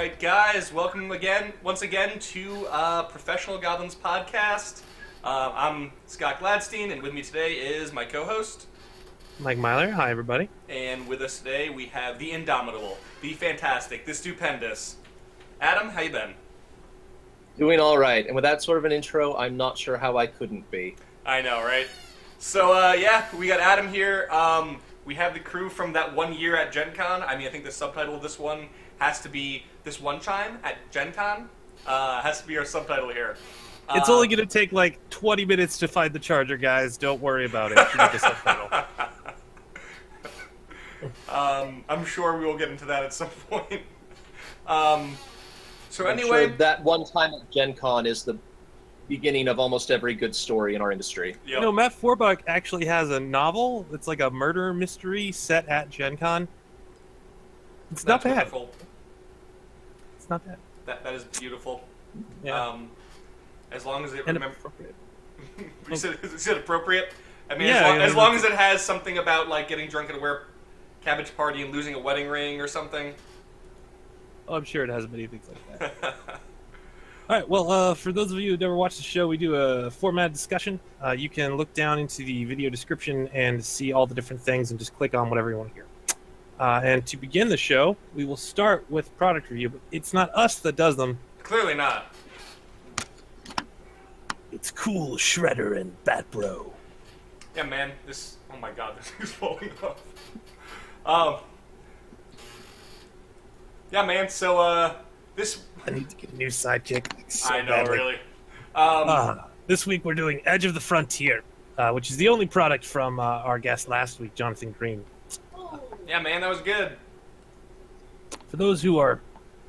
right, guys, welcome once again to Professional Goblins podcast. I'm Scott Gladstein, and with me today is my co-host, Mike Myler. Hi, everybody. And with us today we have the indomitable, the fantastic, the stupendous Adam. How you been? Doing all right, and with that sort of an intro, I'm not sure how I couldn't be. I know, right? So, yeah, we got Adam here. We have the crew from that 1 year at Gen Con. I mean, I think the subtitle of this one has to be This One Chime at Gen Con. Has to be our subtitle here. It's only going to take like 20 minutes to find the charger, guys. Don't worry about it. You get the subtitle. I'm sure we will get into that at some point. So I'm anyway, sure that one time at Gen Con is the beginning of almost every good story in our industry. yep. You know, Matt Forbuck actually has a novel. It's like a murder mystery set at Gen Con. It's not bad. Wonderful. It's not bad. That is beautiful. Yeah. As long as it And remember. appropriate. You said appropriate. I mean, Yeah, as long as it has something about like getting drunk at a cabbage party and losing a wedding ring or something. Oh, I'm sure it has many things like that. All right, well, for those of you who never watched the show, we do a format discussion. You can look down into the video description and see all the different things and just click on whatever you want to hear. And to begin the show, we will start with product review, but it's not us that does them. Clearly not. It's Cool Shredder and Bat Bro. Yeah, man. Oh my God, this is falling off. Yeah, man. So, this. I need to get a new sidekick. So I know, badly. really. This week we're doing Edge of the Frontier, which is the only product from our guest last week, Jonathan Green. Yeah, man, that was good. For those who are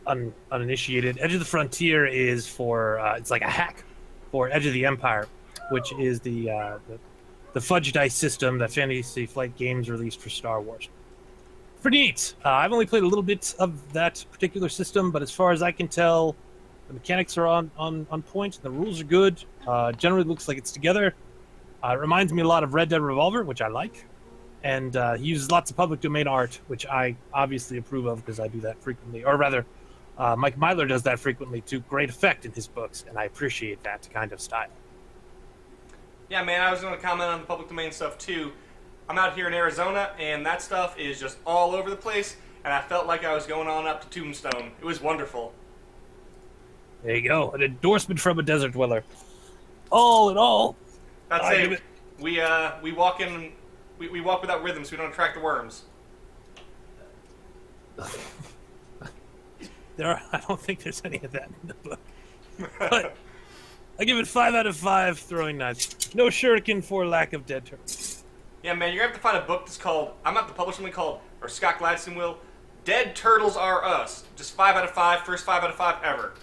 uninitiated, Edge of the Frontier is for it's like a hack for Edge of the Empire, which is the fudge dice system that Fantasy Flight Games released for Star Wars. Pretty neat. I've only played a little bit of that particular system, but as far as I can tell, the mechanics are on point. The rules are good. Generally looks like it's together. It reminds me a lot of Red Dead Revolver, which I like. And he uses lots of public domain art, which I obviously approve of because I do that frequently. Or rather, Mike Myler does that frequently to great effect in his books, and I appreciate that kind of style. Yeah, man, I was going to comment on the public domain stuff, too. I'm out here in Arizona, and that stuff is just all over the place, and I felt like I was going on up to Tombstone. It was wonderful. There you go. An endorsement from a desert dweller. All in all, That's it. We walk in... We walk without rhythm, so we don't attract the worms. I don't think there's any of that in the book. But I give it 5 out of 5 throwing knives. No shuriken for lack of dead turtles. Yeah, man, you're going to have to find a book that's called... I'm going to have to publish something called, or Scott Gladstone will, Dead Turtles Are Us. Just 5 out of 5, first 5 out of 5 ever.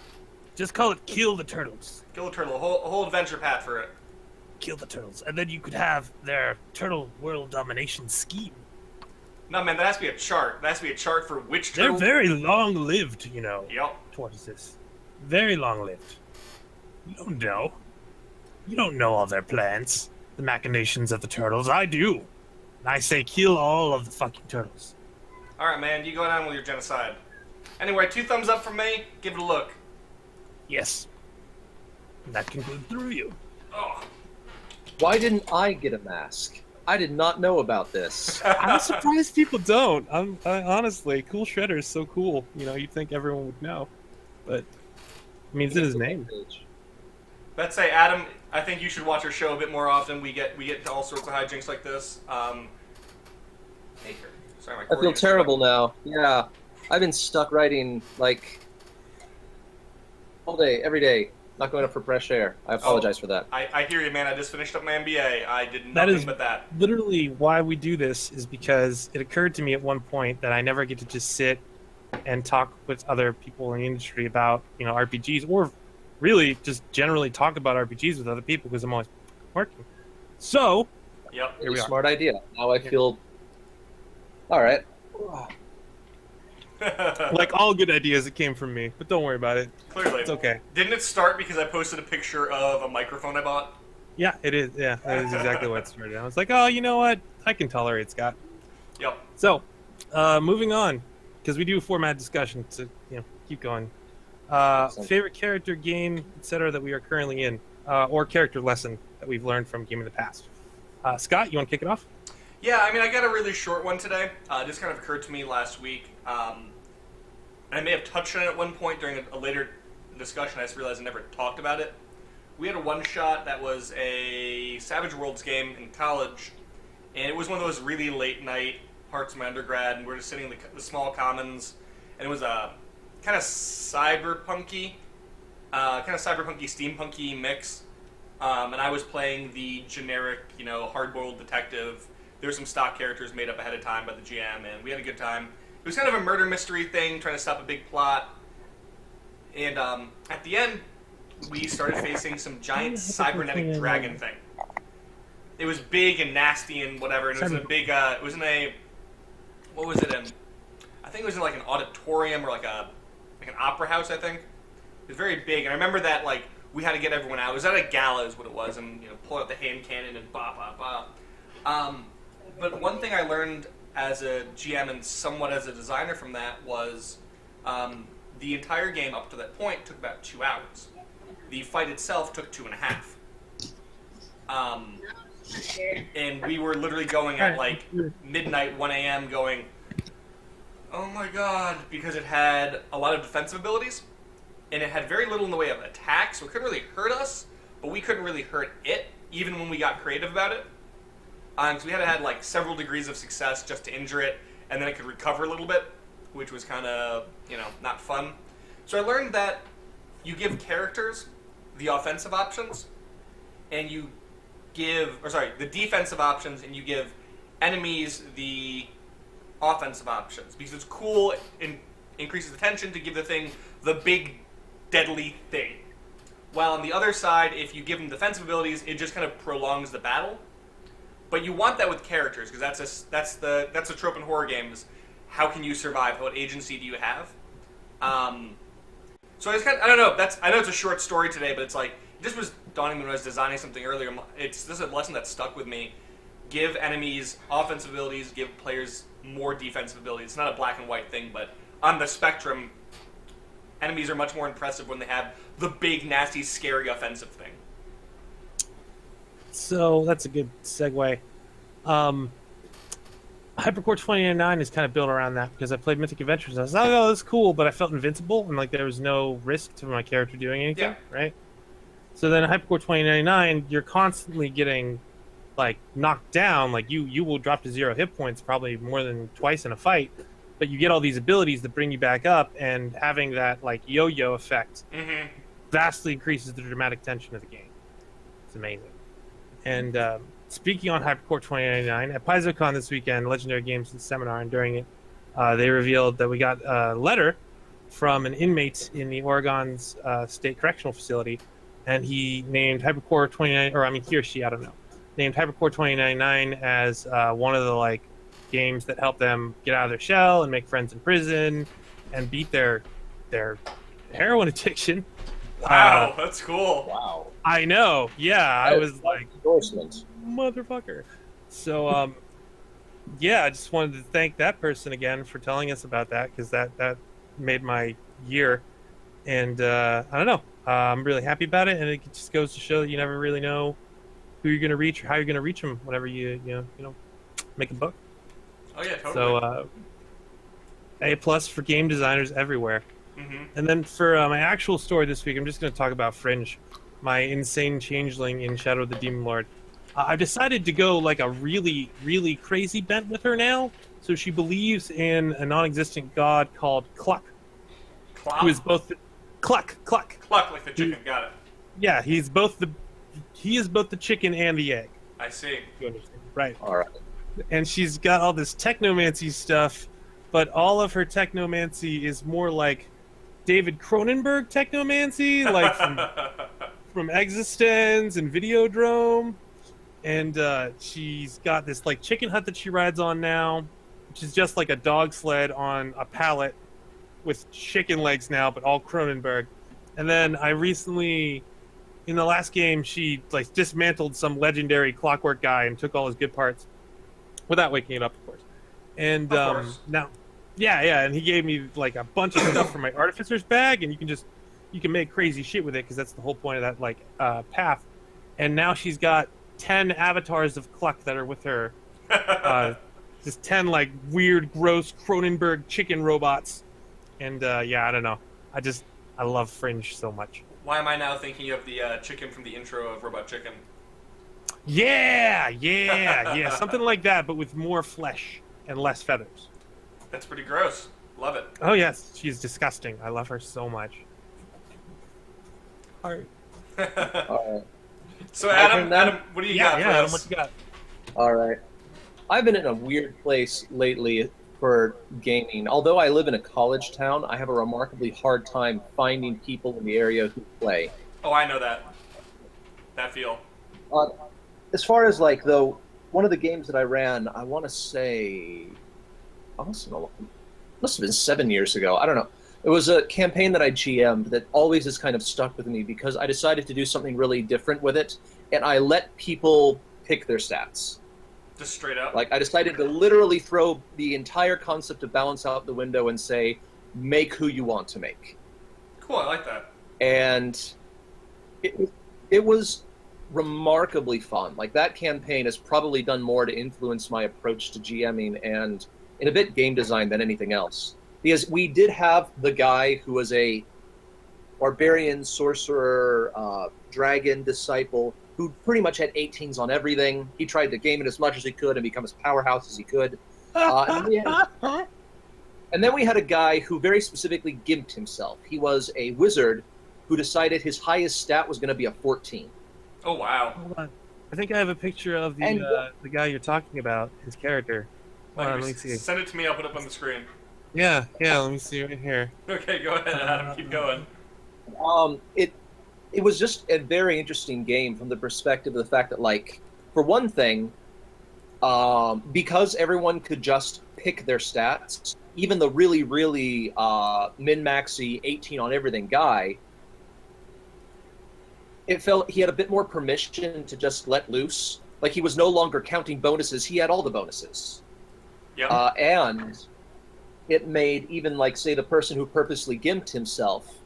Just call it Kill the Turtles. Kill a turtle, a whole adventure path for it. Kill the turtles. And then you could have their turtle world domination scheme. No, man, that has to be a chart. That has to be a chart for which turtle... They're very long-lived, you know, Yep. towards this. Very long-lived. You don't know. You don't know all their plans. The machinations of the turtles. I do. And I say kill all of the fucking turtles. Alright, man, you go down with your genocide. Anyway, 2 thumbs up from me. Give it a look. Yes. And that concludes the review. Oh. Why didn't I get a mask? I did not know about this. I'm surprised people don't. Honestly, Cool Shredder is so cool. You know, you'd think everyone would know. But, I mean, it's in his name. Let's say, Adam, I think you should watch our show a bit more often. We get into all sorts of hijinks like this. Sorry, my I feel terrible now. Yeah. I've been stuck writing, like, all day, every day. Not going up for fresh air. I apologize for that. I hear you, man. I just finished up my MBA. I did nothing but that. Literally why we do this is because it occurred to me at one point that I never get to just sit and talk with other people in the industry about, you know, RPGs, or really just generally talk about RPGs with other people because I'm always working. So, yep. Really smart idea. Now I feel... Alright. like all good ideas, it came from me, but don't worry about it. Clearly. It's okay. Didn't it start because I posted a picture of a microphone I bought? Yeah, it is. Yeah, that is exactly what it started. I was like, oh, you know what? I can tolerate Scott. Yep. So, moving on, because we do a format discussion to, you know, keep going. Favorite character, game, etc. that we are currently in, or character lesson that we've learned from Game of the Past. Scott, you want to kick it off? Yeah, I mean, I got a really short one today. This kind of occurred to me last week. I may have touched on it at one point during a later discussion. I just realized I never talked about it. We had a one-shot that was a Savage Worlds game in college, and it was one of those really late-night parts of my undergrad, and we were just sitting in the small commons, and it was a kind of cyberpunky, steampunky mix, and I was playing the generic, hard-boiled detective. There were some stock characters made up ahead of time by the GM, and we had a good time. It was kind of a murder mystery thing, trying to stop a big plot. And at the end, we started facing some giant cybernetic dragon thing. It was big and nasty and whatever, and it was in a big, what was it in? I think it was in like an auditorium or like an opera house, I think. It was very big, and I remember that we had to get everyone out. It was at a gala is what it was, and pull out the hand cannon and bah, bah, bah. But one thing I learned as a GM and somewhat as a designer from that was the entire game up to that point took about 2 hours. The fight itself took 2.5. And we were literally going at midnight, 1 a.m. going, oh my god, because it had a lot of defensive abilities, and it had very little in the way of attacks, so it couldn't really hurt us, but we couldn't really hurt it, even when we got creative about it. So we had to have several degrees of success just to injure it, and then it could recover a little bit, which was kind of, not fun. So I learned that you give characters the offensive options, and you give, the defensive options, and you give enemies the offensive options, because it's cool and increases the tension to give the thing the big, deadly thing. While on the other side, if you give them defensive abilities, it just kind of prolongs the battle. But you want that with characters, because that's a trope in horror games. How can you survive? What agency do you have? So I don't know. I know it's a short story today, but it just was dawning when I was designing something earlier. This is a lesson that stuck with me. Give enemies offensive abilities. Give players more defensive abilities. It's not a black and white thing, but on the spectrum, enemies are much more impressive when they have the big, nasty, scary offensive thing. So that's a good segue. Hypercore 2099 is kind of built around that because I played Mythic Adventures. And I was like, oh, that's cool, but I felt invincible and there was no risk to my character doing anything, right? So then Hypercore 2099, you're constantly getting knocked down. You will drop to 0 hit points probably more than twice in a fight, but you get all these abilities that bring you back up, and having that yo-yo effect vastly increases the dramatic tension of the game. It's amazing. And speaking on Hypercore 2099, at PaizoCon this weekend, Legendary Games seminar, and during it, they revealed that we got a letter from an inmate in the Oregon's State Correctional Facility, and he named Hypercore 29, or he or she, I don't know, named Hypercore 2099 as one of the games that help them get out of their shell and make friends in prison and beat their heroin addiction. Wow, that's cool. Wow. I know. Yeah, I was endorsement. Motherfucker. So, I just wanted to thank that person again for telling us about that, because that made my year. And I don't know. I'm really happy about it, and it just goes to show that you never really know who you're going to reach or how you're going to reach them whenever you make a book. Oh yeah, totally. So, A+ for game designers everywhere. Mm-hmm. And then for my actual story this week, I'm just going to talk about Fringe, my insane changeling in Shadow of the Demon Lord. I've decided to go a really, really crazy bent with her now. So she believes in a non-existent god called Cluck, who is both Cluck, like the chicken. Got it. Yeah, he is both the chicken and the egg. I see. You understand, right? All right. And she's got all this technomancy stuff, but all of her technomancy is more like David Cronenberg technomancy, from Existence and Videodrome. And she's got this chicken hut that she rides on now, which is just like a dog sled on a pallet with chicken legs now, but all Cronenberg. And then I recently, in the last game, she dismantled some legendary clockwork guy and took all his good parts without waking it up, of course. And of course. Yeah, and he gave me like a bunch of stuff from my artificer's bag, and you can make crazy shit with it because that's the whole point of that like path. And now she's got 10 avatars of Cluck that are with her. Just 10 like weird, gross Cronenberg chicken robots. And yeah, I don't know. I love Fringe so much. Why am I now thinking of the chicken from the intro of Robot Chicken? Yeah, something like that, but with more flesh and less feathers. That's pretty gross. Love it. Oh yes, she's disgusting. I love her so much. All right. So Adam, what do you got for Adam, us? what you got? All right. I've been in a weird place lately for gaming. Although I live in a college town, I have a remarkably hard time finding people in the area who play. Oh, I know that. That feel. As far as like, though, one of the games that I ran, I want to say, must have been 7 years ago. I don't know. It was a campaign that I GM'd that always has kind of stuck with me because I decided to do something really different with it, and I let people pick their stats. Just straight up. Like, I decided to literally throw the entire concept of balance out the window and say, make who you want to make. Cool, I like that. And it was remarkably fun. Like, that campaign has probably done more to influence my approach to GMing and, in a bit, game design than anything else. Because we did have the guy who was a barbarian, sorcerer, dragon disciple who pretty much had 18s on everything. He tried to game it as much as he could and become as powerhouse as he could. And then we had a guy who very specifically gimped himself. He was a wizard who decided his highest stat was going to be a 14. Oh, wow. Hold on. I think I have a picture of the guy you're talking about, his character. Hold on, let me see. Send it to me, I'll put it up on the screen. Yeah, let me see right here. Okay, go ahead, Adam. Keep going. It was just a very interesting game from the perspective of the fact that, like, for one thing, because everyone could just pick their stats, even the really, really min-maxy 18 on everything guy, it felt he had a bit more permission to just let loose. Like, he was no longer counting bonuses, he had all the bonuses. Yep. And it made even, like, say, the person who purposely gimped himself,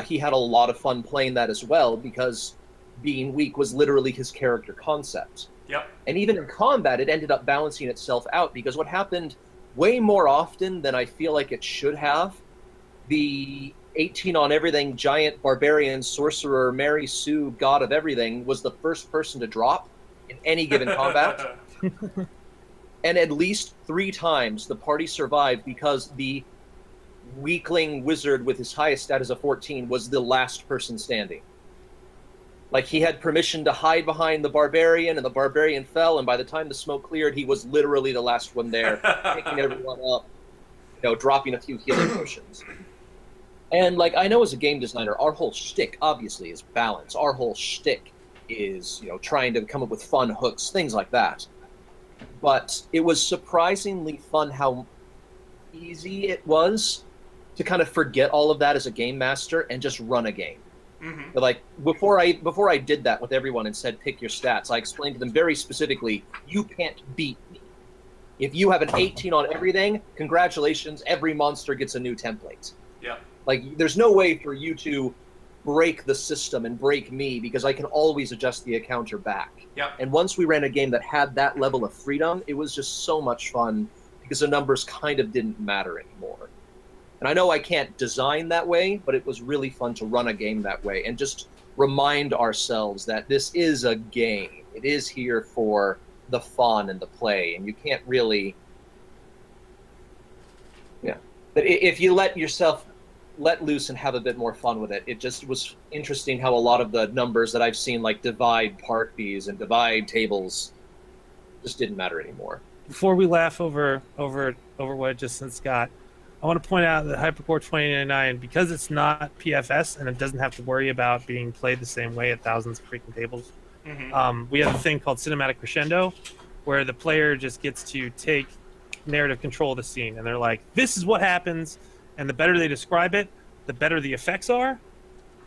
he had a lot of fun playing that as well, because being weak was literally his character concept. Yep. And even in combat, it ended up balancing itself out, because what happened way more often than I feel like it should have, the 18 on everything giant barbarian sorcerer Mary Sue god of everything was the first person to drop in any given combat. And at least 3 times the party survived because the weakling wizard with his highest stat as a 14 was the last person standing. Like, he had permission to hide behind the barbarian, and the barbarian fell, and by the time the smoke cleared, he was literally the last one there, picking everyone up, dropping a few healing potions. And, like, I know as a game designer, our whole shtick, obviously, is balance. Our whole shtick is, trying to come up with fun hooks, things like that. But it was surprisingly fun how easy it was to kind of forget all of that as a game master and just run a game. Mm-hmm. But, like, before I did that with everyone and said pick your stats, I explained to them very specifically, you can't beat me. If you have an 18 on everything, congratulations, every monster gets a new template. Yeah. Like, there's no way for you to break the system and break me, because I can always adjust the encounter back. Yeah. And once we ran a game that had that level of freedom, it was just so much fun because the numbers kind of didn't matter anymore. And I know I can't design that way, but it was really fun to run a game that way and just remind ourselves that this is a game. It is here for the fun and the play, and you can't really... Yeah. But if you let yourself let loose and have a bit more fun with it, it just was interesting how a lot of the numbers that I've seen, like divide parties and divide tables, just didn't matter anymore. Before we laugh over what I just said, Scott, I want to point out that Hypercore 2099, because it's not PFS and it doesn't have to worry about being played the same way at thousands of freaking tables, we have a thing called cinematic crescendo, where the player just gets to take narrative control of the scene, and they're like, this is what happens, and the better they describe it, the better the effects are.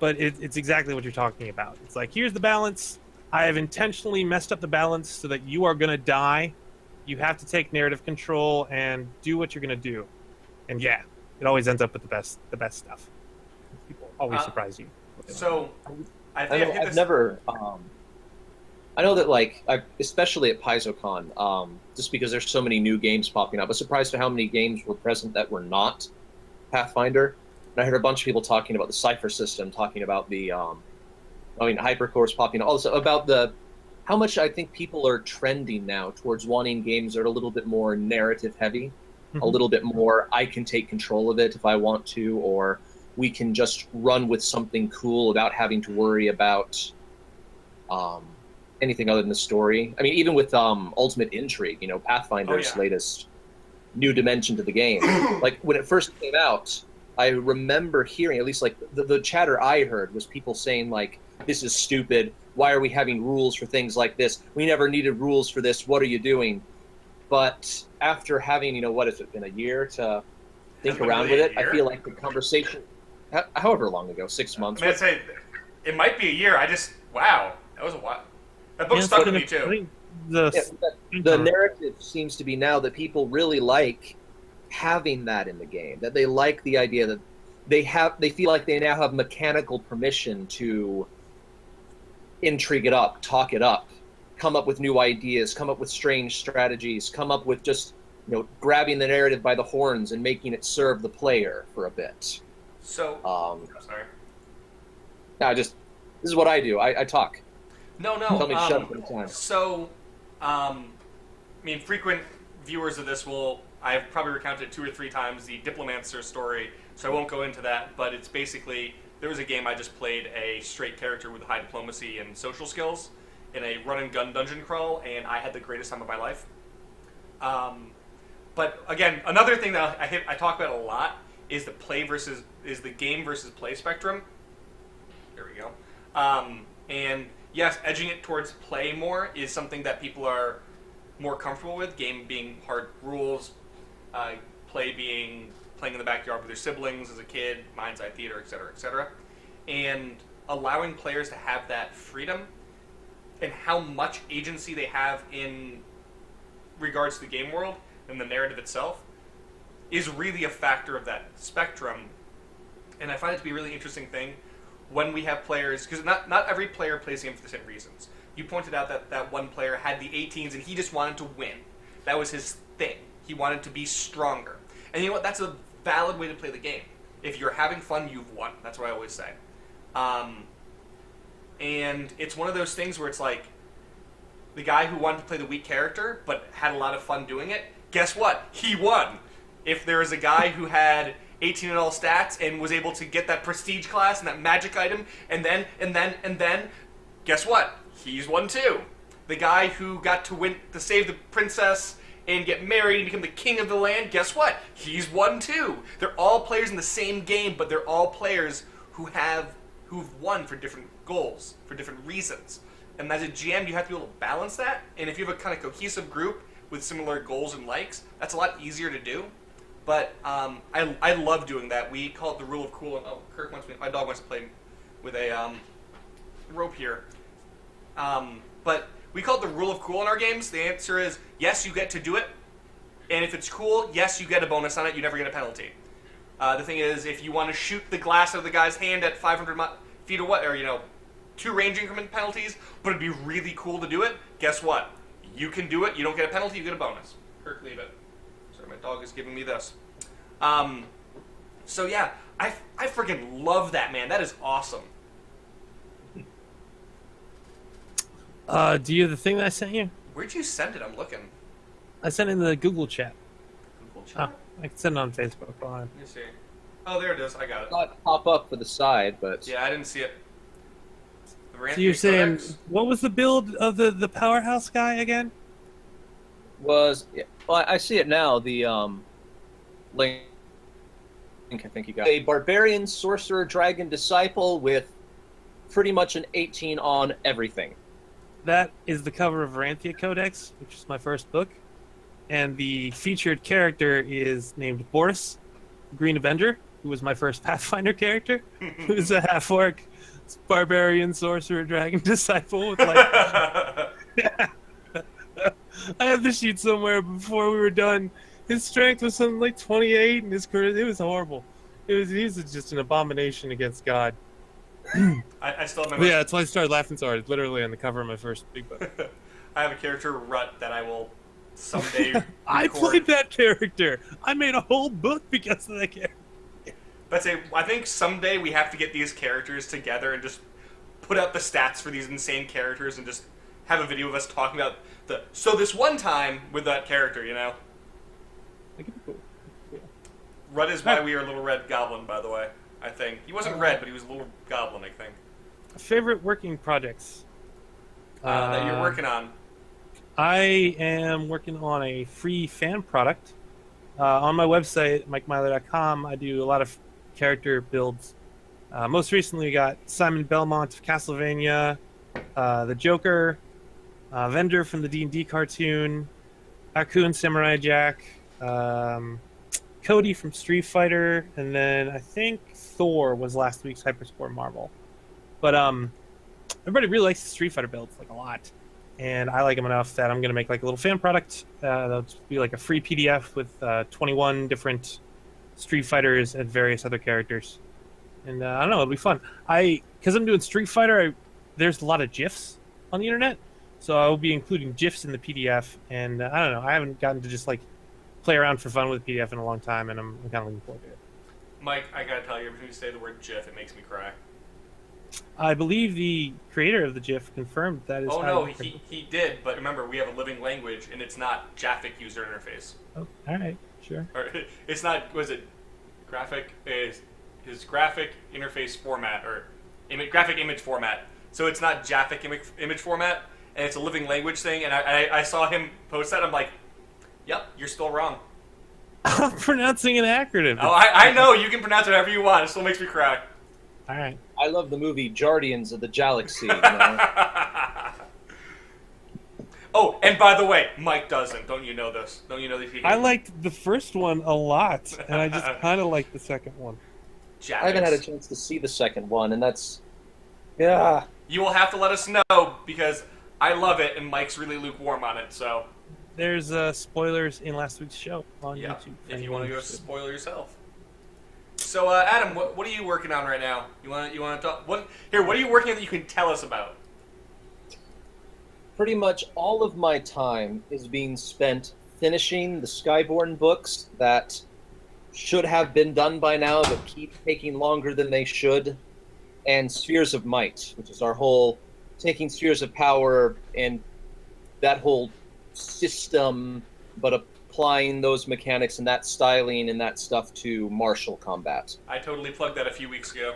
But it's exactly what you're talking about. It's like, here's the balance. I have intentionally messed up the balance so that you are going to die. You have to take narrative control and do what you're going to do. And yeah, it always ends up with the best stuff. People always surprise you. So, I I think know, I've hit I've this. never. I know that, like, especially at PaizoCon, just because there's so many new games popping up, I was surprised at how many games were present that were not Pathfinder. And I heard a bunch of people talking about the Cipher system, talking about the, Hypercorps popping up, also about how much I think people are trending now towards wanting games that are a little bit more narrative heavy, a little bit more I can take control of it if I want to, or we can just run with something cool without having to worry about anything other than the story. I mean, even with Ultimate Intrigue, Pathfinder's latest new dimension to the game. Like, when it first came out, I remember hearing, at least like the chatter I heard was people saying, like, this is stupid. Why are we having rules for things like this? We never needed rules for this. What are you doing? But after having, what has it been, a year to think around with it, I feel like the conversation, however long ago, 6 months. I'd say it might be a year. Wow, that was a while. That book stuck with me too. The narrative seems to be now that people really like having that in the game. That they like the idea that they feel like they now have mechanical permission to intrigue it up, talk it up, come up with new ideas, come up with strange strategies, come up with just grabbing the narrative by the horns and making it serve the player for a bit. So, sorry. No, this is what I do. I talk. No. Tell me to shut up at the time. So, frequent viewers of this I've probably recounted 2 or 3 times the Diplomancer story, so I won't go into that, but it's basically, there was a game I just played a straight character with high diplomacy and social skills in a run-and-gun dungeon crawl, and I had the greatest time of my life. But again, another thing that I talk about a lot is the game versus play spectrum. There we go. And yes, edging it towards play more is something that people are more comfortable with. Game being hard rules, play being playing in the backyard with their siblings as a kid, mind's eye theater, etc., etc. And allowing players to have that freedom and how much agency they have in regards to the game world and the narrative itself is really a factor of that spectrum. And I find it to be a really interesting thing when we have players, because not every player plays the game for the same reasons. You pointed out that one player had the 18s and he just wanted to win. That was his thing. He wanted to be stronger. And you know what? That's a valid way to play the game. If you're having fun, you've won. That's what I always say. And it's one of those things where it's like, the guy who wanted to play the weak character but had a lot of fun doing it, guess what? He won. If there is a guy who had 18 in all stats and was able to get that prestige class and that magic item, and then, guess what? He's won too. The guy who got to save the princess and get married and become the king of the land, guess what? He's won too. They're all players in the same game, but they're all players who've won for different goals, for different reasons. And as a GM, you have to be able to balance that. And if you have a kind of cohesive group with similar goals and likes, that's a lot easier to do. But I love doing that. We call it the rule of cool. And Kirk my dog wants to play with a rope here. But we call it the rule of cool in our games. The answer is yes, you get to do it. And if it's cool, yes, you get a bonus on it. You never get a penalty. The thing is, if you want to shoot the glass out of the guy's hand at 500 feet or 2 range increment penalties, but it'd be really cool to do it, guess what? You can do it. You don't get a penalty. You get a bonus. Kirk, leave it. Sorry, my dog is giving me this. So yeah, I freaking love that, man. That is awesome. Do you have the thing that I sent you? Where'd you send it? I'm looking. I sent it in the Google chat. Google chat? I can send it on Facebook. Hold on. Let me see. Oh, there it is. I got it. Saw it pop up for the side, but Yeah, I didn't see it. So you're saying, what was the build of the powerhouse guy again? well, I see it now. The link I think you got a barbarian sorcerer dragon disciple with pretty much an 18 on everything. That is the cover of Varanthia Codex, which is my first book. And the featured character is named Boris, Green Avenger, who was my first Pathfinder character, who's a half-orc barbarian sorcerer dragon disciple with I have the sheet somewhere. Before we were done, His strength was something like 28, and his charisma, it was horrible. He was just an abomination against God. I still But remember. yeah, that's why I started laughing so hard. Literally on the cover of my first big book. I have a character, Rut, that I will someday I record. played that character. I made a whole book because of that character. But I think someday we have to get these characters together and just put out the stats for these insane characters and just have a video of us talking about this one time with that character, you know? That could be cool. Yeah. Rut is why we are Little Red Goblin, by the way, I think. He wasn't red, but he was a little goblin, I think. Favorite working projects? That you're working on. I am working on a free fan product. On my website, MikeMyler.com, I do a lot of character builds. Most recently, we got Simon Belmont of Castlevania, the Joker, Avenger from the D&D cartoon, Aku Samurai Jack, Cody from Street Fighter, and then I think Thor was last week's Hypercore Marvel. But everybody really likes the Street Fighter builds, like, a lot. And I like them enough that I'm going to make like a little fan product. That'll just be like a free PDF with 21 different Street Fighters and various other characters. And I don't know, it'll be fun. Because I'm doing Street Fighter, there's a lot of GIFs on the internet. So I'll be including GIFs in the PDF. And I don't know, I haven't gotten to just like play around for fun with PDF in a long time. And I'm kind of looking forward to it. Mike, I gotta tell you, every time you say the word GIF, it makes me cry. I believe the creator of the GIF confirmed that is. Oh no, he did, but remember, we have a living language, and it's not Jaffic user interface. Oh, all right, sure. Or it's not. Was it graphic? Is his graphic interface format or graphic image format? So it's not Jaffic image format, and it's a living language thing. And I saw him post that. I'm like, yep, you're still wrong. I'm pronouncing an acronym. Oh, I know you can pronounce it however you want. It still makes me cry. All right. I love the movie Guardians of the Galaxy. You know? Oh, and by the way, Mike doesn't. Don't you know this? Don't you know that he? I liked the first one a lot, and I just kind of liked the second one. Jaffics. I haven't had a chance to see the second one, and that's... Yeah. You will have to let us know, because I love it, and Mike's really lukewarm on it, so... There's spoilers in last week's show on Yeah, YouTube. if you want to go spoil yourself. So, Adam, what are you working on right now? You want to talk? What are you working on that you can tell us about? Pretty much all of my time is being spent finishing the Skybourne books that should have been done by now, but keep taking longer than they should, and Spheres of Might, which is our whole taking Spheres of Power and that whole system, but applying those mechanics and that styling and that stuff to martial combat. I totally plugged that a few weeks ago.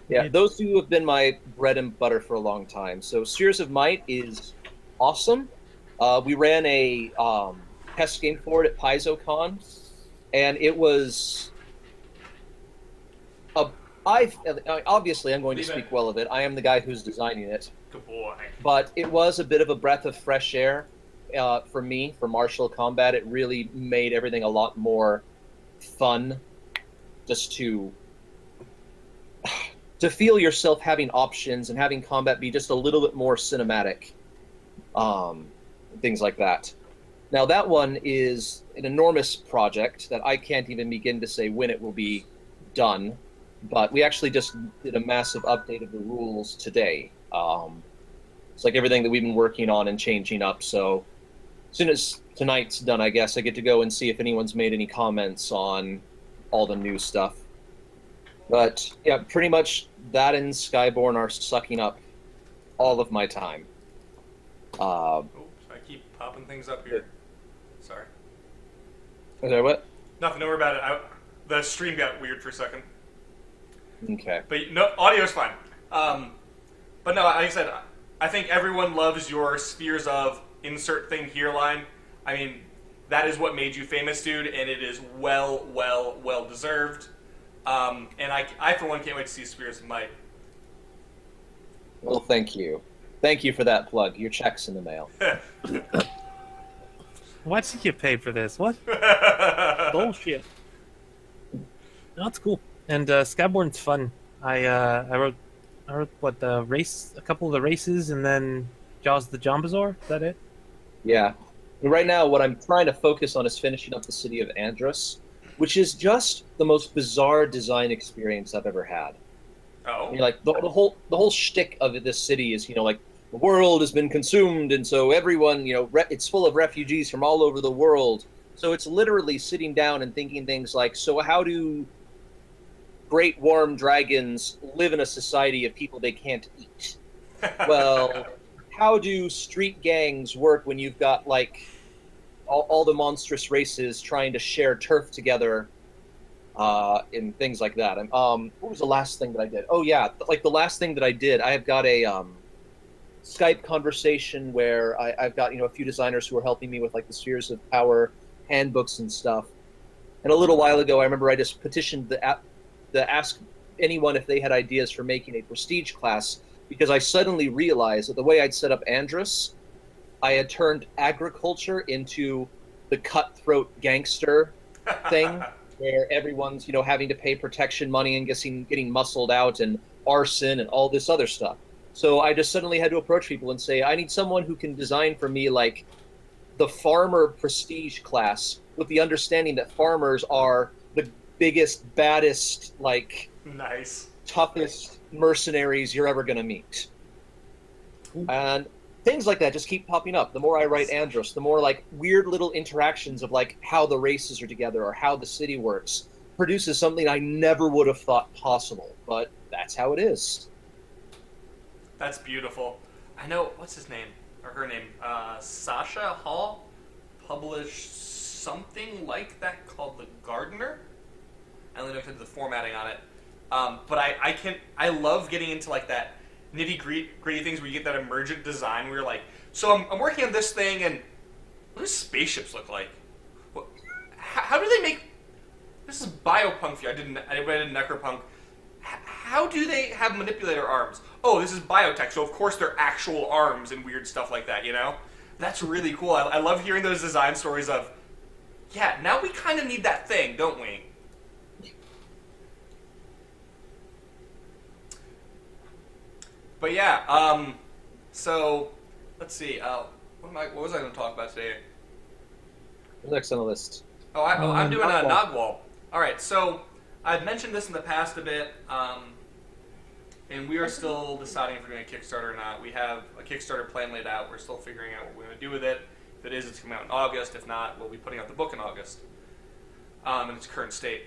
Yeah, those two have been my bread and butter for a long time. So Spheres of Might is awesome. We ran a test game for it at PaizoCon, and it was... obviously, I'm going to speak well of it. I am the guy who's designing it. Good boy. But it was a bit of a breath of fresh air for me, for martial combat. It really made everything a lot more fun, just to feel yourself having options and having combat be just a little bit more cinematic, things like that. Now that one is an enormous project that I can't even begin to say when it will be done, but we actually just did a massive update of the rules today. It's like everything that we've been working on and changing up, so as soon as tonight's done, I guess, I get to go and see if anyone's made any comments on all the new stuff. But, yeah, pretty much that and Skybourne are sucking up all of my time. Oops, I keep popping things up here. Sorry. Sorry, what? Nothing, don't worry about it. The stream got weird for a second. Okay. But no, audio's fine. But no, like I said, I think everyone loves your Spheres of insert thing here line. I mean, that is what made you famous, dude, and it is well deserved. And I for one can't wait to see Spheres of Might. Well, thank you. Thank you for that plug. Your check's in the mail. Why'd you get paid for this? What? Bullshit. No, it's cool. And Skybourne's fun. I wrote what, a couple of the races, and then Jaws the Jambazor. Is that it? Yeah. Right now, what I'm trying to focus on is finishing up the city of Andros, which is just the most bizarre design experience I've ever had. Oh. Like the whole shtick of this city is, like the world has been consumed, and so everyone, it's full of refugees from all over the world. So it's literally sitting down and thinking things like, so how do great warm dragons live in a society of people they can't eat? Well, how do street gangs work when you've got like all the monstrous races trying to share turf together, and things like that? And what was the last thing that I did? Oh yeah, like the last thing that I did, I have got a Skype conversation where I've got a few designers who are helping me with like the Spheres of Power handbooks and stuff. And a little while ago, I remember I just petitioned the ask anyone if they had ideas for making a prestige class, because I suddenly realized that the way I'd set up Andros, I had turned agriculture into the cutthroat gangster thing, where everyone's having to pay protection money and getting muscled out, and arson and all this other stuff. So I just suddenly had to approach people and say, I need someone who can design for me like the farmer prestige class, with the understanding that farmers are the biggest, baddest, like Nice. toughest mercenaries you're ever going to meet. And things like that just keep popping up. The more I write Andros, the more like weird little interactions of like how the races are together or how the city works produces something I never would have thought possible. But that's how it is. That's beautiful. I know, what's his name? Or her name? Sasha Hall published something like that called The Gardener. I only know if I did the formatting on it. But I love getting into like that nitty-gritty things where you get that emergent design where you're like, so I'm working on this thing, and what do spaceships look like? How do they make... This is biopunk. I did necropunk. How do they have manipulator arms? Oh, this is biotech, so of course they're actual arms and weird stuff like that, That's really cool. I love hearing those design stories of, yeah, now we kind of need that thing, don't we? But yeah, so let's see. What was I going to talk about today? Next on the list. I'm doing a Naugle. Naugle. All right, so I've mentioned this in the past a bit, and we are still deciding if we're doing a Kickstarter or not. We have a Kickstarter plan laid out. We're still figuring out what we're going to do with it. If it is, it's coming out in August. If not, we'll be putting out the book in August in its current state.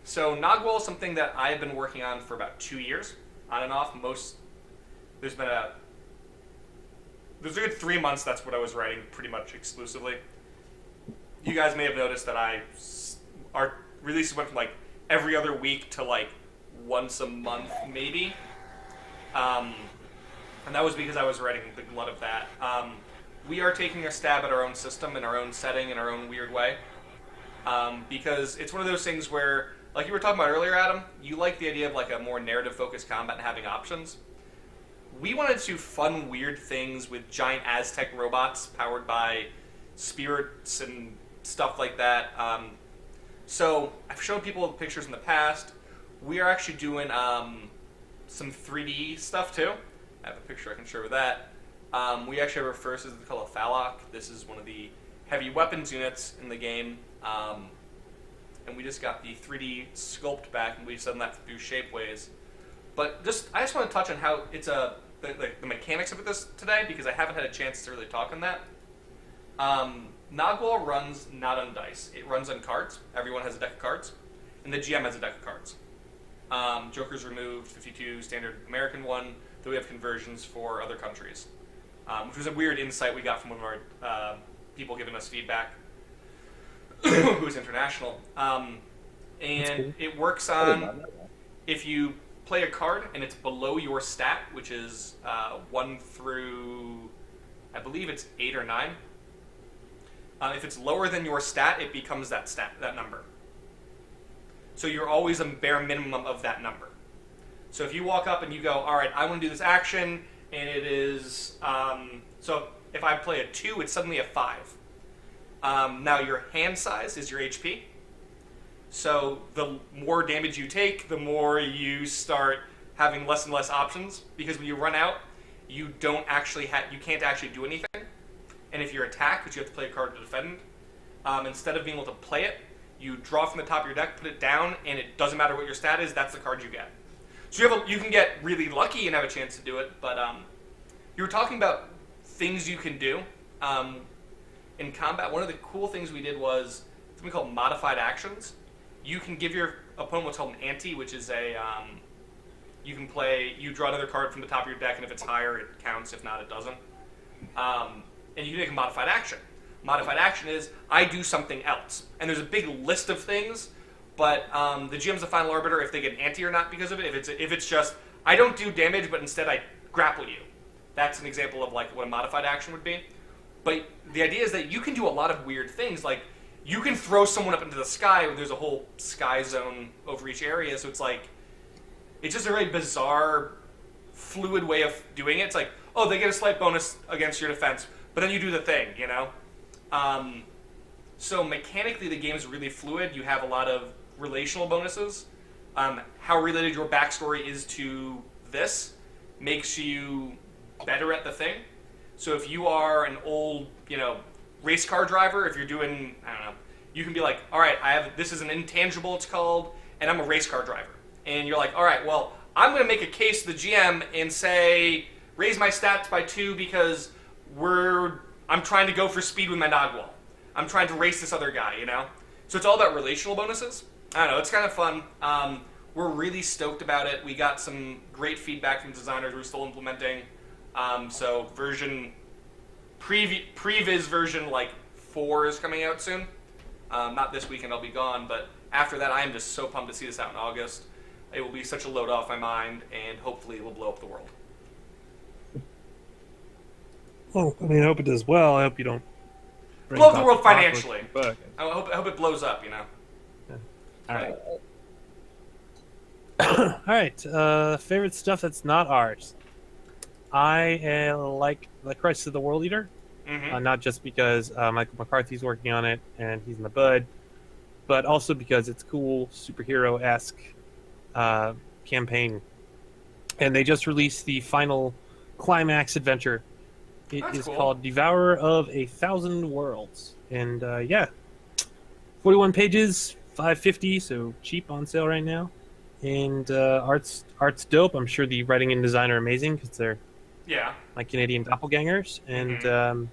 So Naugle is something that I've been working on for about 2 years, on and off. There's a good 3 months that's what I was writing pretty much exclusively. You guys may have noticed that our releases went from like every other week to like once a month maybe. And that was because I was writing the glut of that. We are taking a stab at our own system in our own setting in our own weird way. Because it's one of those things where, like you were talking about earlier, Adam, you like the idea of like a more narrative-focused combat and having options. We wanted to do fun, weird things with giant Aztec robots powered by spirits and stuff like that. So I've shown people pictures in the past. We are actually doing some 3D stuff too. I have a picture I can share with that. We actually have our first is called a Phalloc. This is one of the heavy weapons units in the game. And we just got the 3D sculpt back, and we've done that through Shapeways. But I just want to touch on how it's the mechanics of this today, because I haven't had a chance to really talk on that. Naugle runs not on dice. It runs on cards. Everyone has a deck of cards, and the GM has a deck of cards. Joker's removed, 52 standard American one, though we have conversions for other countries, which was a weird insight we got from one of our people giving us feedback, who's international. And cool. it works on if you play a card and it's below your stat, which is 1 through, I believe it's 8 or 9. If it's lower than your stat, it becomes that number. So you're always a bare minimum of that number. So if you walk up and you go, all right, I want to do this action, and it is, so if I play a 2, it's suddenly a 5. Now your hand size is your HP. So the more damage you take, the more you start having less and less options, because when you run out, you can't actually do anything. and if you're attacked, which you have to play a card to defend, instead of being able to play it, you draw from the top of your deck, put it down, and it doesn't matter what your stat is, that's the card you get. So you can get really lucky and have a chance to do it, but you were talking about things you can do. In combat, one of the cool things we did was something called modified actions. You can give your opponent what's called an ante, which is you draw another card from the top of your deck, and if it's higher, it counts. If not, it doesn't. And you can make a modified action. Modified action is, I do something else. And there's a big list of things, but the GM's the final arbiter if they get an ante or not because of it. If it's just, I don't do damage, but instead I grapple you. That's an example of like what a modified action would be. But the idea is that you can do a lot of weird things. Like, you can throw someone up into the sky when there's a whole sky zone over each area, so it's like, it's just a very bizarre, fluid way of doing it. It's like, oh, they get a slight bonus against your defense, but then you do the thing, you know? So mechanically, the game is really fluid. You have a lot of relational bonuses. How related your backstory is to this makes you better at the thing. So if you are an old, race car driver, if you're doing, I don't know, you can be like, all right, this is an intangible, it's called, and I'm a race car driver. And you're like, all right, well, I'm going to make a case to the GM and say, raise my stats by 2 because I'm trying to go for speed with my Naugle. I'm trying to race this other guy, So it's all about relational bonuses. I don't know, it's kind of fun. We're really stoked about it. We got some great feedback from designers we're still implementing. So previs version 4 is coming out soon. Not this weekend, I'll be gone, but after that I am just so pumped to see this out in August. It will be such a load off my mind, and hopefully it will blow up the world. Well, I hope it does well. I hope you don't blow up the world financially. I hope it blows up, Yeah. All right. All right. Favorite stuff that's not ours. I like the Crisis of the World Eater. Mm-hmm. Not just because Michael McCarthy's working on it and he's in the bud, but also because it's cool, superhero-esque campaign. And they just released the final climax adventure. It is called Devourer of a Thousand Worlds. And 41 pages, $5.50, so cheap on sale right now. And art's dope. I'm sure the writing and design are amazing because they're my Canadian doppelgangers. And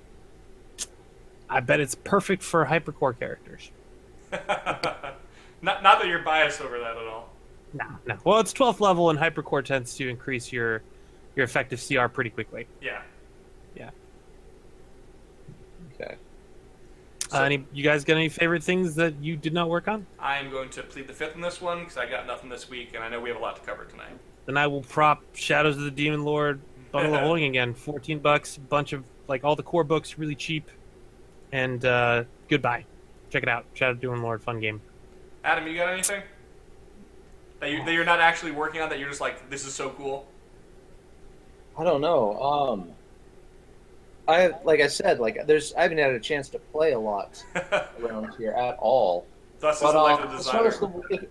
I bet it's perfect for Hypercore characters. Not that you're biased over that at all. No. Well, it's 12th level, and Hypercore tends to increase your effective CR pretty quickly. Yeah. Okay. So, you guys got any favorite things that you did not work on? I am going to plead the fifth on this one because I got nothing this week, and I know we have a lot to cover tonight. Then I will prop Shadows of the Demon Lord Bundle of Holding again. $14, bunch of all the core books, really cheap. And goodbye. Check it out. Shadow of the Demon Lord, fun game. Adam, you got anything that you're not actually working on that you're just like, this is so cool? I don't know. I haven't had a chance to play a lot around here at all. Thus is the life of the designer.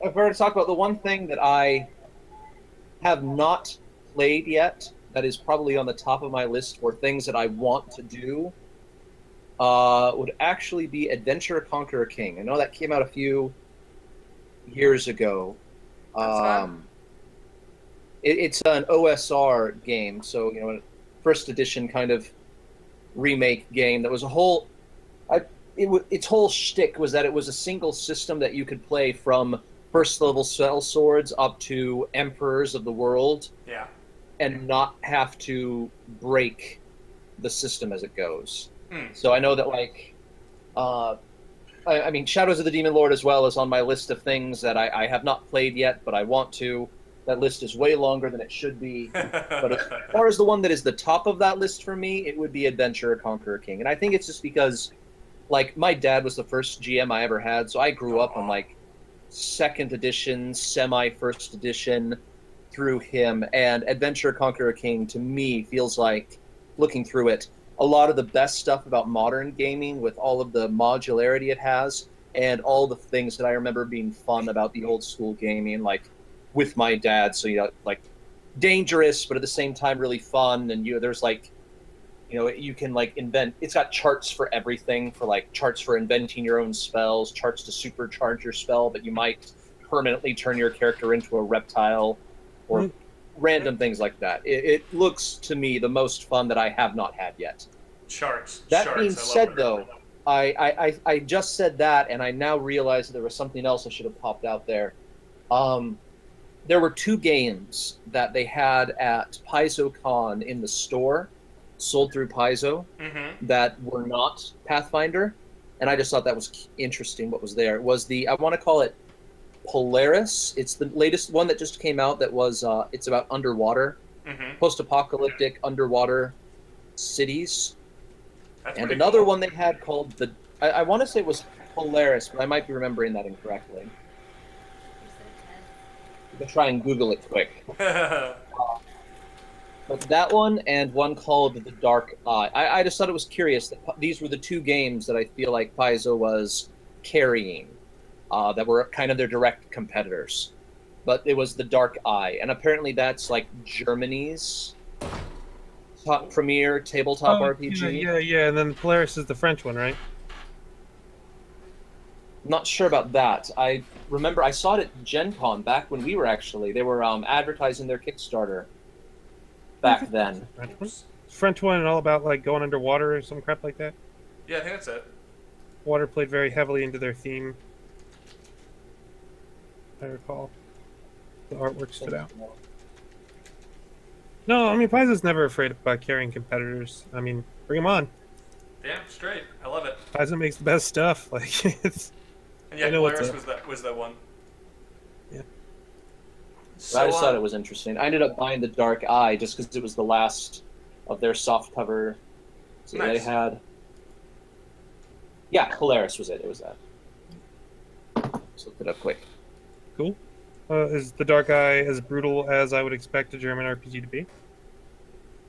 If we're to talk about the one thing that I have not played yet, that is probably on the top of my list for things that I want to do, would actually be Adventure Conqueror King. I know that came out a few years ago. It's an OSR game, so first edition kind of remake game that was its whole shtick was that it was a single system that you could play from first level spell swords up to emperors of the world, and not have to break the system as it goes. So I know that Shadows of the Demon Lord as well is on my list of things that I have not played yet, but I want to. That list is way longer than it should be. But as far as the one that is the top of that list for me, it would be Adventure Conqueror King. And I think it's just because, my dad was the first GM I ever had, so I grew up on, second edition, semi-first edition through him. And Adventure Conqueror King, to me, feels like, looking through it, a lot of the best stuff about modern gaming with all of the modularity it has and all the things that I remember being fun about the old school gaming, with my dad, so dangerous, but at the same time really fun. And there's You can like invent. It's got charts for everything, for like charts for inventing your own spells, charts to supercharge your spell, but you might permanently turn your character into a reptile, or random things like that. It looks to me the most fun that I have not had yet. Charts. That being said, though, I just said that, and I now realize that there was something else I should have popped out there. There were 2 games that they had at PaizoCon in the store, sold through Paizo, that were not Pathfinder, and I just thought that was interesting. What was there? It was I want to call it Polaris. It's the latest one that just came out. That was it's about underwater, post-apocalyptic underwater cities. And another cool. one they had called I want to say it was Polaris, but I might be remembering that incorrectly. You can try and Google it quick. But that one and one called The Dark Eye. I just thought it was curious that these were the 2 games that I feel like Paizo was carrying, that were kind of their direct competitors. But it was The Dark Eye, and apparently that's like Germany's top premier tabletop RPG. Yeah, and then Polaris is the French one, right? I'm not sure about that. I remember I saw it at Gen Con back when we were they were advertising their Kickstarter back then. French one and all about like going underwater or some crap like that. Yeah, I think that's it. Water played very heavily into their theme. I recall. The artwork stood out. No, I mean, Paizo's never afraid about carrying competitors. I mean, bring them on. Damn straight. I love it. Paizo makes the best stuff. Like, it's... And yeah, Polaris was that one. Yeah. So, I just thought it was interesting. I ended up buying The Dark Eye just because it was the last of their soft cover. So they had... Yeah, Polaris was it. It was that. Just looked it up quick. Cool. Is The Dark Eye as brutal as I would expect a German RPG to be?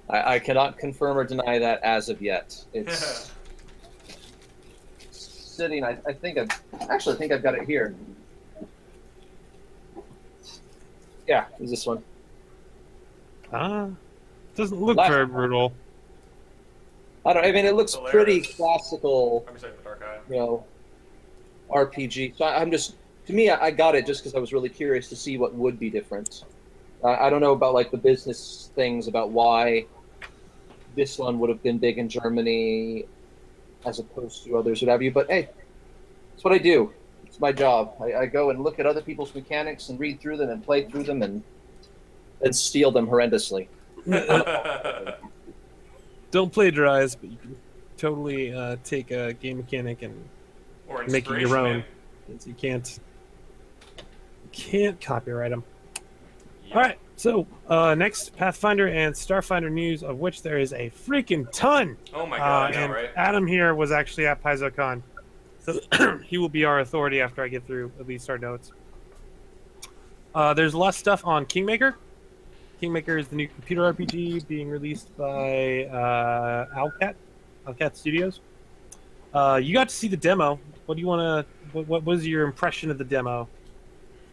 I cannot confirm or deny that as of yet. It's sitting. I think I've got it here. Yeah, it's this one. Doesn't look very brutal. I mean, it looks Polaris. pretty classical. I'm saying The Dark Eye. RPG. So I'm just. To me, I got it just because I was really curious to see what would be different. I don't know about like the business things about why this one would have been big in Germany as opposed to others, what have you. But hey, it's what I do. It's my job. I go and look at other people's mechanics and read through them and play through them and steal them horrendously. Don't plagiarize, but you can totally take a game mechanic and make it your own. You can't copyright them. Yeah. All right, so next, Pathfinder and Starfinder news, of which there is a freaking ton. Oh my god, and right? Adam here was actually at PaizoCon, so he will be our authority after I get through at least our notes. There's less stuff on Kingmaker. Kingmaker is the new computer RPG being released by Owlcat Studios. You got to see the demo. What do you want to? What was your impression of the demo,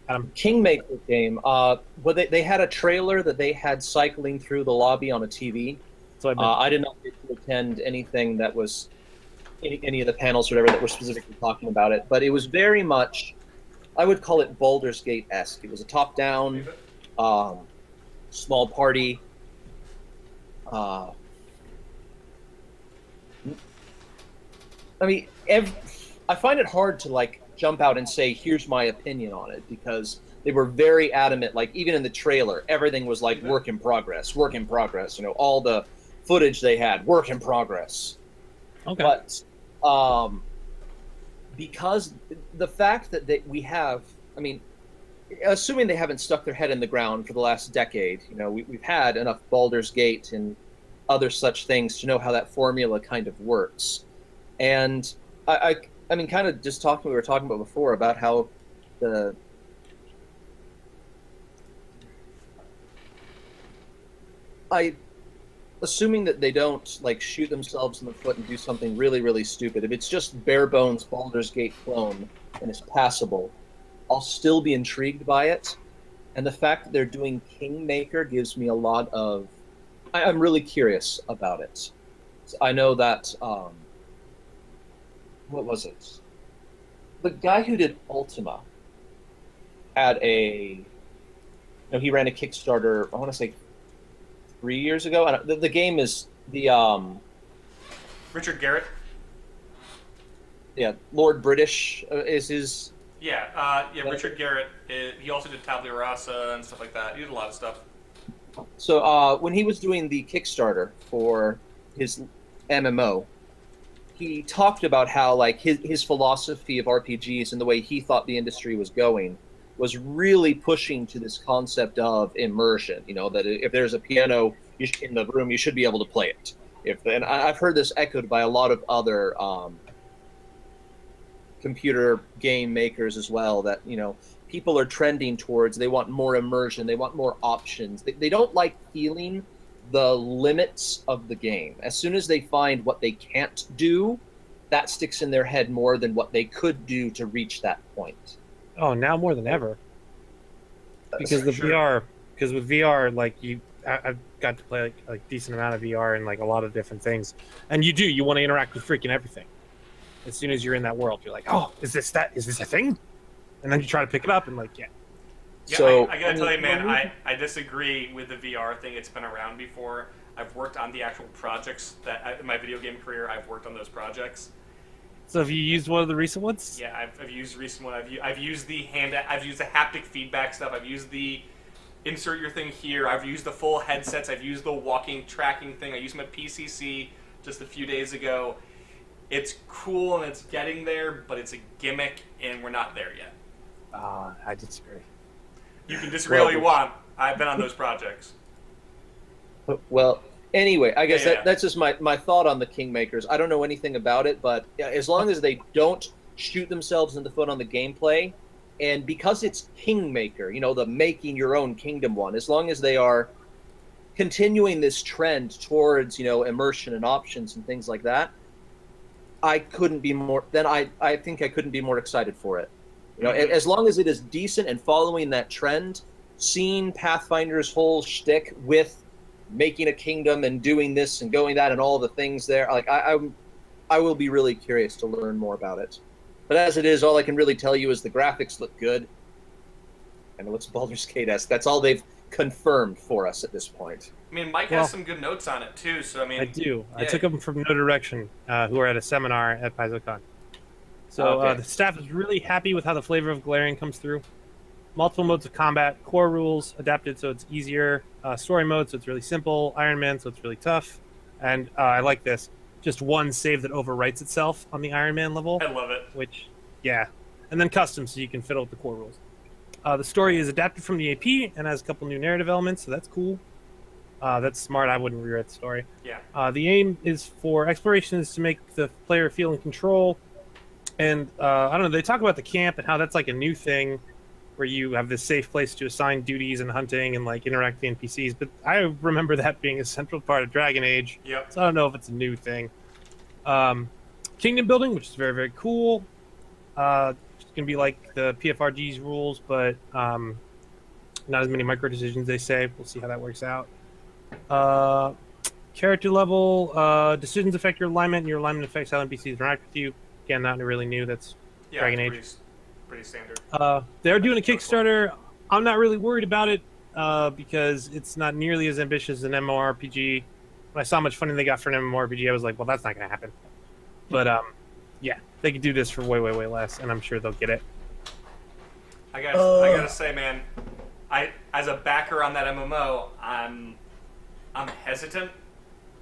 Adam? Kingmaker game. Well, they had a trailer that they had cycling through the lobby on a TV. So I did not get to attend anything that was any of the panels or whatever that were specifically talking about it, but it was very much, I would call it Baldur's Gate-esque. It was a top-down, small party. I mean, I find it hard to like jump out and say, here's my opinion on it, because they were very adamant. Like even in the trailer, everything was like work in progress. All the footage they had, work in progress. Okay. But because the fact that we have, I mean, assuming they haven't stuck their head in the ground for the last decade, we've had enough Baldur's Gate and other such things to know how that formula kind of works. And I mean, kind of just we were talking about before about how assuming that they don't like shoot themselves in the foot and do something really, really stupid. If it's just bare bones Baldur's Gate clone and it's passable, I'll still be intrigued by it. And the fact that they're doing Kingmaker gives me a lot of. I'm really curious about it. I know that what was it? The guy who did Ultima had he ran a Kickstarter. I want to say 3 years ago. And the game is the Richard Garrett. yeah, Lord British is his. Yeah, Richard Garrett. He also did Tabula Rasa and stuff like that. He did a lot of stuff. So when he was doing the Kickstarter for his MMO, he talked about how like his philosophy of RPGs and the way he thought the industry was going was really pushing to this concept of immersion. You know, that if there's a piano in the room, you should be able to play it. And I've heard this echoed by a lot of other computer game makers as well, that, you know, people are trending towards, they want more immersion, they want more options. They don't like feeling the limits of the game. As soon as they find what they can't do, that sticks in their head more than what they could do to reach that point. Oh, now more than ever. Because with VR, like I've got to play like decent amount of VR and like a lot of different things, and you want to interact with freaking everything. As soon as you're in that world, you're like, oh, is this a thing? And then you try to pick it up and like, yeah. Yeah, So I gotta tell you, man, I disagree with the VR thing. It's been around before. I've worked on the actual projects in my video game career. I've worked on those projects. So have you used one of the recent ones? Yeah, I've used the recent one. I've used the haptic feedback stuff. I've used the insert your thing here. I've used the full headsets. I've used the walking tracking thing. I used them at PCC just a few days ago. It's cool and it's getting there, but it's a gimmick and we're not there yet. I disagree. You can disagree all you want. I've been on those projects. Well, anyway, I guess Yeah. that's just my thought on the Kingmakers. I don't know anything about it, but as long as they don't shoot themselves in the foot on the gameplay, and because it's Kingmaker, you know, the making your own kingdom one, as long as they are continuing this trend towards, you know, immersion and options and things like that, I couldn't be more. Then I think I couldn't be more excited for it. You know, as long as it is decent and following that trend, seeing Pathfinder's whole shtick with making a kingdom and doing this and going that and all the things there, like I will be really curious to learn more about it. But as it is, all I can really tell you is the graphics look good, and it looks Baldur's Gate-esque. That's all they've confirmed for us at this point. I mean, Mike has some good notes on it too. So I mean, I do. Yeah. I took them from No Direction, who are at a seminar at PaizoCon. So Okay. the staff is really happy with how the flavor of Galarian comes through. Multiple modes of combat, core rules adapted so it's easier, story mode so it's really simple, Iron Man so it's really tough, and I like this. Just one save that overwrites itself on the Iron Man level. I love it. Which, yeah. And then custom so you can fiddle with the core rules. The story is adapted from the AP and has a couple new narrative elements, so that's cool. That's smart. I wouldn't rewrite the story. Yeah. The aim is for exploration is to make the player feel in control. And I don't know, they talk about the camp and how that's like a new thing where you have this safe place to assign duties and hunting and like interact with the NPCs. But I remember that being a central part of Dragon Age. Yep. So I don't know if it's a new thing. Kingdom building, which is very, very cool. It's going to be like the PFRG's rules, but not as many micro decisions, they say. We'll see how that works out. Character level, decisions affect your alignment, and your alignment affects how NPCs interact with you. Again, not really new. That's Dragon Age. Pretty standard. They're doing a Kickstarter. I'm not really worried about it because it's not nearly as ambitious as an MMORPG. When I saw how much funding they got for an MMORPG, I was like, well, that's not going to happen. But yeah, they could do this for way, way, way less, and I'm sure they'll get it. I gotta say, man, as a backer on that MMO, I'm hesitant.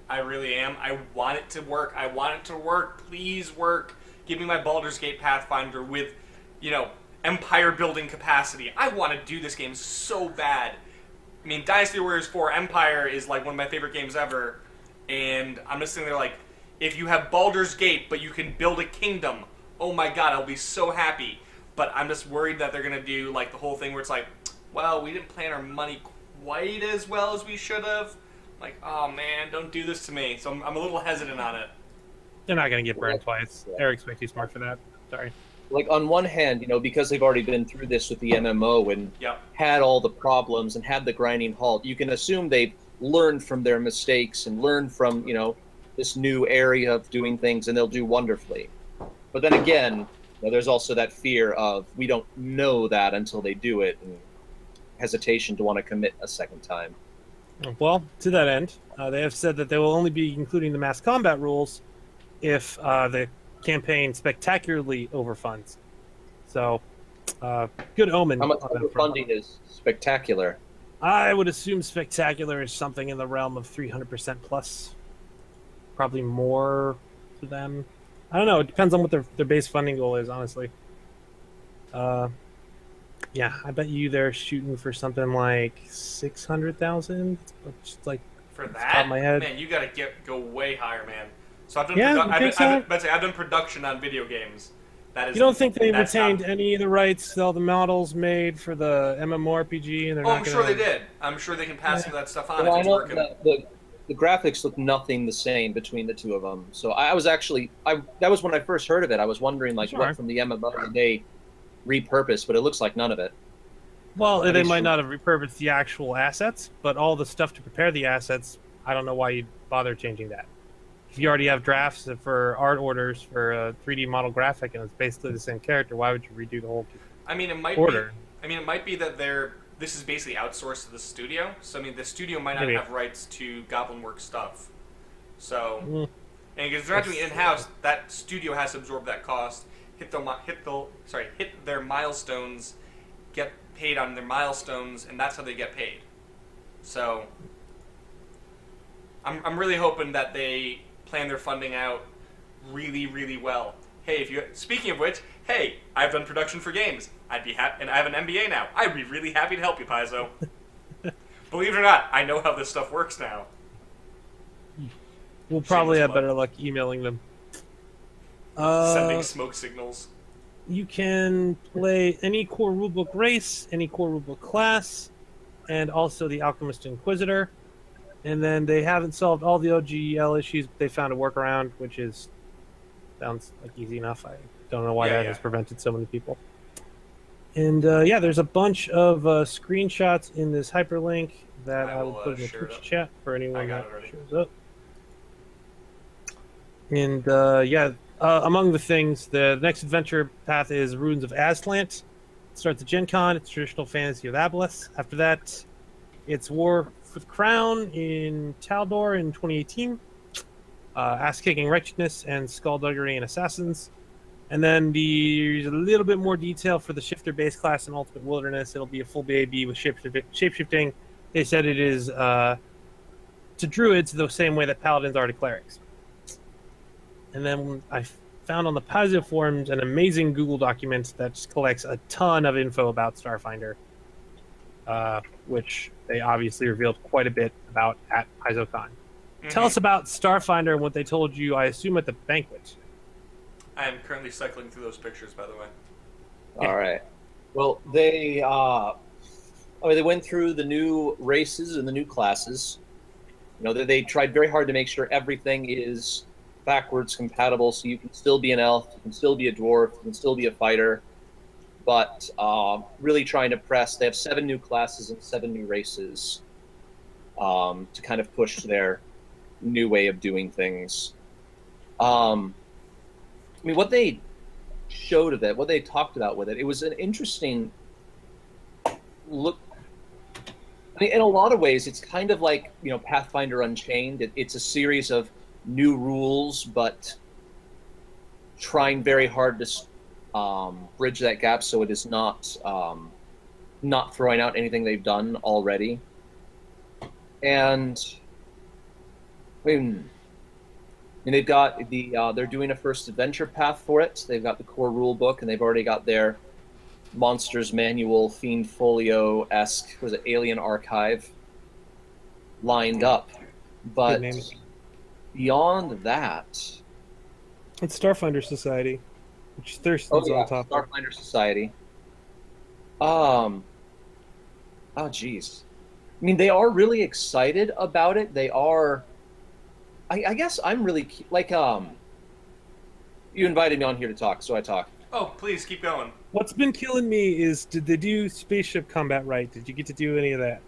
I really am. I want it to work. I want it to work. Please work. Give me my Baldur's Gate Pathfinder with, you know, empire building capacity. I want to do this game so bad. I mean, Dynasty Warriors 4 Empire is like one of my favorite games ever, and I'm just sitting there like, if you have Baldur's Gate but you can build a kingdom, oh my god, I'll be so happy. But I'm just worried that they're going to do like the whole thing where it's like, well, we didn't plan our money quite as well as we should have. Like, oh man, don't do this to me. So I'm a little hesitant on it. They're not going to get burned twice. Eric's way too smart for that. Sorry. Like, on one hand, you know, because they've already been through this with the MMO and had all the problems and had the grinding halt, you can assume they've learned from their mistakes and learned from, you know, this new area of doing things, and they'll do wonderfully. But then again, there's also that fear of we don't know that until they do it, and hesitation to want to commit a second time. Well, to that end, they have said that they will only be including the mass combat rules if the campaign spectacularly overfunds. So, good omen. How much overfunding is spectacular? I would assume spectacular is something in the realm of 300% plus. Probably more for them. I don't know. It depends on what their base funding goal is, honestly. Yeah, I bet you they're shooting for something like 600,000. Just like For off the that, top of my head. man, you gotta go way higher, man. So I've done, Yeah, you think so? I've done production on video games. That is. You don't think they that's retained not- any of the rights to all the models made for the MMORPG? And they're Oh, not I'm sure gonna... they did. I'm sure they can pass some of that stuff on Well, if I it's know working. that the graphics look nothing the same between the two of them. So I was actually, that was when I first heard of it. I was wondering, like, Sure. what from the MMO did they repurpose, but it looks like none of it. Well, That they is might true. not have repurposed the actual assets, but all the stuff to prepare the assets, I don't know why you'd bother changing that. If you already have drafts for art orders for a 3D model graphic and it's basically the same character, why would you redo the whole I mean, it might order? be. I mean, it might be that this is basically outsourced to the studio. So I mean, the studio might not Maybe. have rights to Goblin Works stuff. So, Mm. and because they're not doing it in house, that studio has to absorb that cost, hit their milestones, get paid on their milestones, and that's how they get paid. So, I'm really hoping that they plan their funding out really, really well. Hey, speaking of which, hey, I've done production for games. I'd be happy, and I have an MBA now. I'd be really happy to help you, Paizo. Believe it or not, I know how this stuff works now. We'll probably Shameless have plug. better luck emailing them. Sending smoke signals. You can play any core rulebook race, any core rulebook class, and also the Alchemist Inquisitor. And then they haven't solved all the OGL issues, but they found a workaround, which sounds like easy enough. I don't know why Yeah, that yeah. has prevented so many people. And yeah, there's a bunch of screenshots in this hyperlink that I I will will, put in the share it Twitch up. chat for I anyone got that it already. shows up. And yeah, among the things, the next adventure path is Ruins of Aztlant. It starts at Gen Con. It's traditional fantasy of Aboleth. After that, it's War for the Crown in Taldor in 2018. Ass-kicking Wretchedness and Skullduggery and Assassins. And then there's a little bit more detail for the Shifter base class in Ultimate Wilderness. It'll be a full BAB with shapeshifting. They said it is to druids the same way that paladins are to clerics. And then I found on the Paizo forums an amazing Google document that just collects a ton of info about Starfinder, which they obviously revealed quite a bit about at PaizoCon. Mm-hmm. Tell us about Starfinder and what they told you, I assume, at the banquet. I am currently cycling through those pictures, by the way. Yeah. All right. Well, they went through the new races and the new classes. You know, they tried very hard to make sure everything is backwards compatible, so you can still be an elf, you can still be a dwarf, you can still be a fighter. But really trying to press. They have 7 new classes and 7 new races to kind of push their new way of doing things. I mean, what they showed of it, what they talked about with it, it was an interesting look. I mean, in a lot of ways, it's kind of like, you know, Pathfinder Unchained. It's a series of new rules, but trying very hard to bridge that gap so it is not throwing out anything they've done already. And I mean, they've got they're doing a first adventure path for it. They've got the core rule book, and they've already got their Monsters Manual, Fiend Folio-esque, was it Alien Archive, lined up. But Good name. beyond that, It's Starfinder Society, which Thurston's on top of. Starfinder Society. Oh, geez. I mean, they are really excited about it. They are. I guess I'm really like you invited me on here to talk, so I talk. Oh, please keep going. What's been killing me is, did they do spaceship combat right? Did you get to do any of that?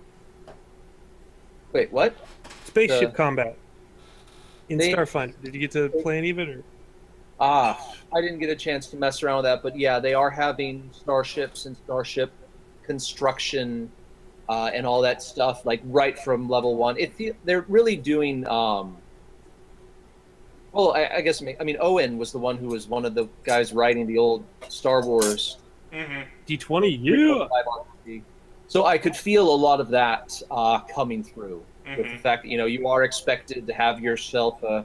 Wait, what? Spaceship combat. in Starfinder? Did you get to play any of it? Or? I didn't get a chance to mess around with that, but yeah, they are having starships and starship construction and all that stuff, like right from level 1. They're really doing. Well, I guess Owen was the one who was one of the guys writing the old Star Wars D20, yeah. So I could feel a lot of that coming through with the fact that you are expected to have yourself a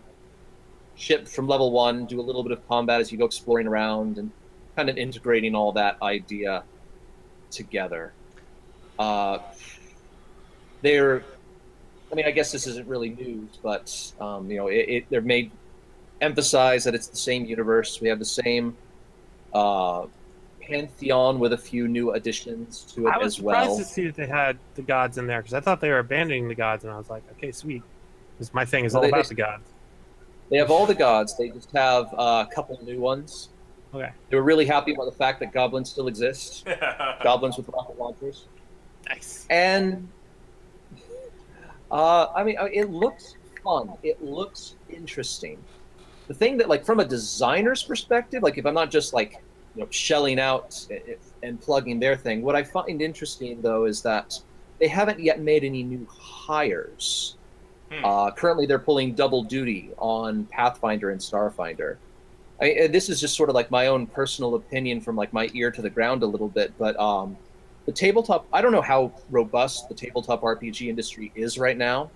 ship from level 1, do a little bit of combat as you go exploring around, and kind of integrating all that idea together. I guess this isn't really news, but they're made emphasize that it's the same universe. We have the same pantheon with a few new additions to it as well. I was surprised to see that they had the gods in there, because I thought they were abandoning the gods, and I was like, okay, sweet. Because my thing is all about the gods. They have all the gods. They just have a couple new ones. Okay. They were really happy about the fact that goblins still exist. Goblins with rocket launchers. Nice. And it looks fun. It looks interesting. The thing that, like, from a designer's perspective, like, if I'm not just shelling out and plugging their thing, what I find interesting though is that they haven't yet made any new hires. Currently, they're pulling double duty on Pathfinder and Starfinder. This is just sort of like my own personal opinion from like my ear to the ground a little bit, but the tabletop, I don't know how robust the tabletop RPG industry is right now,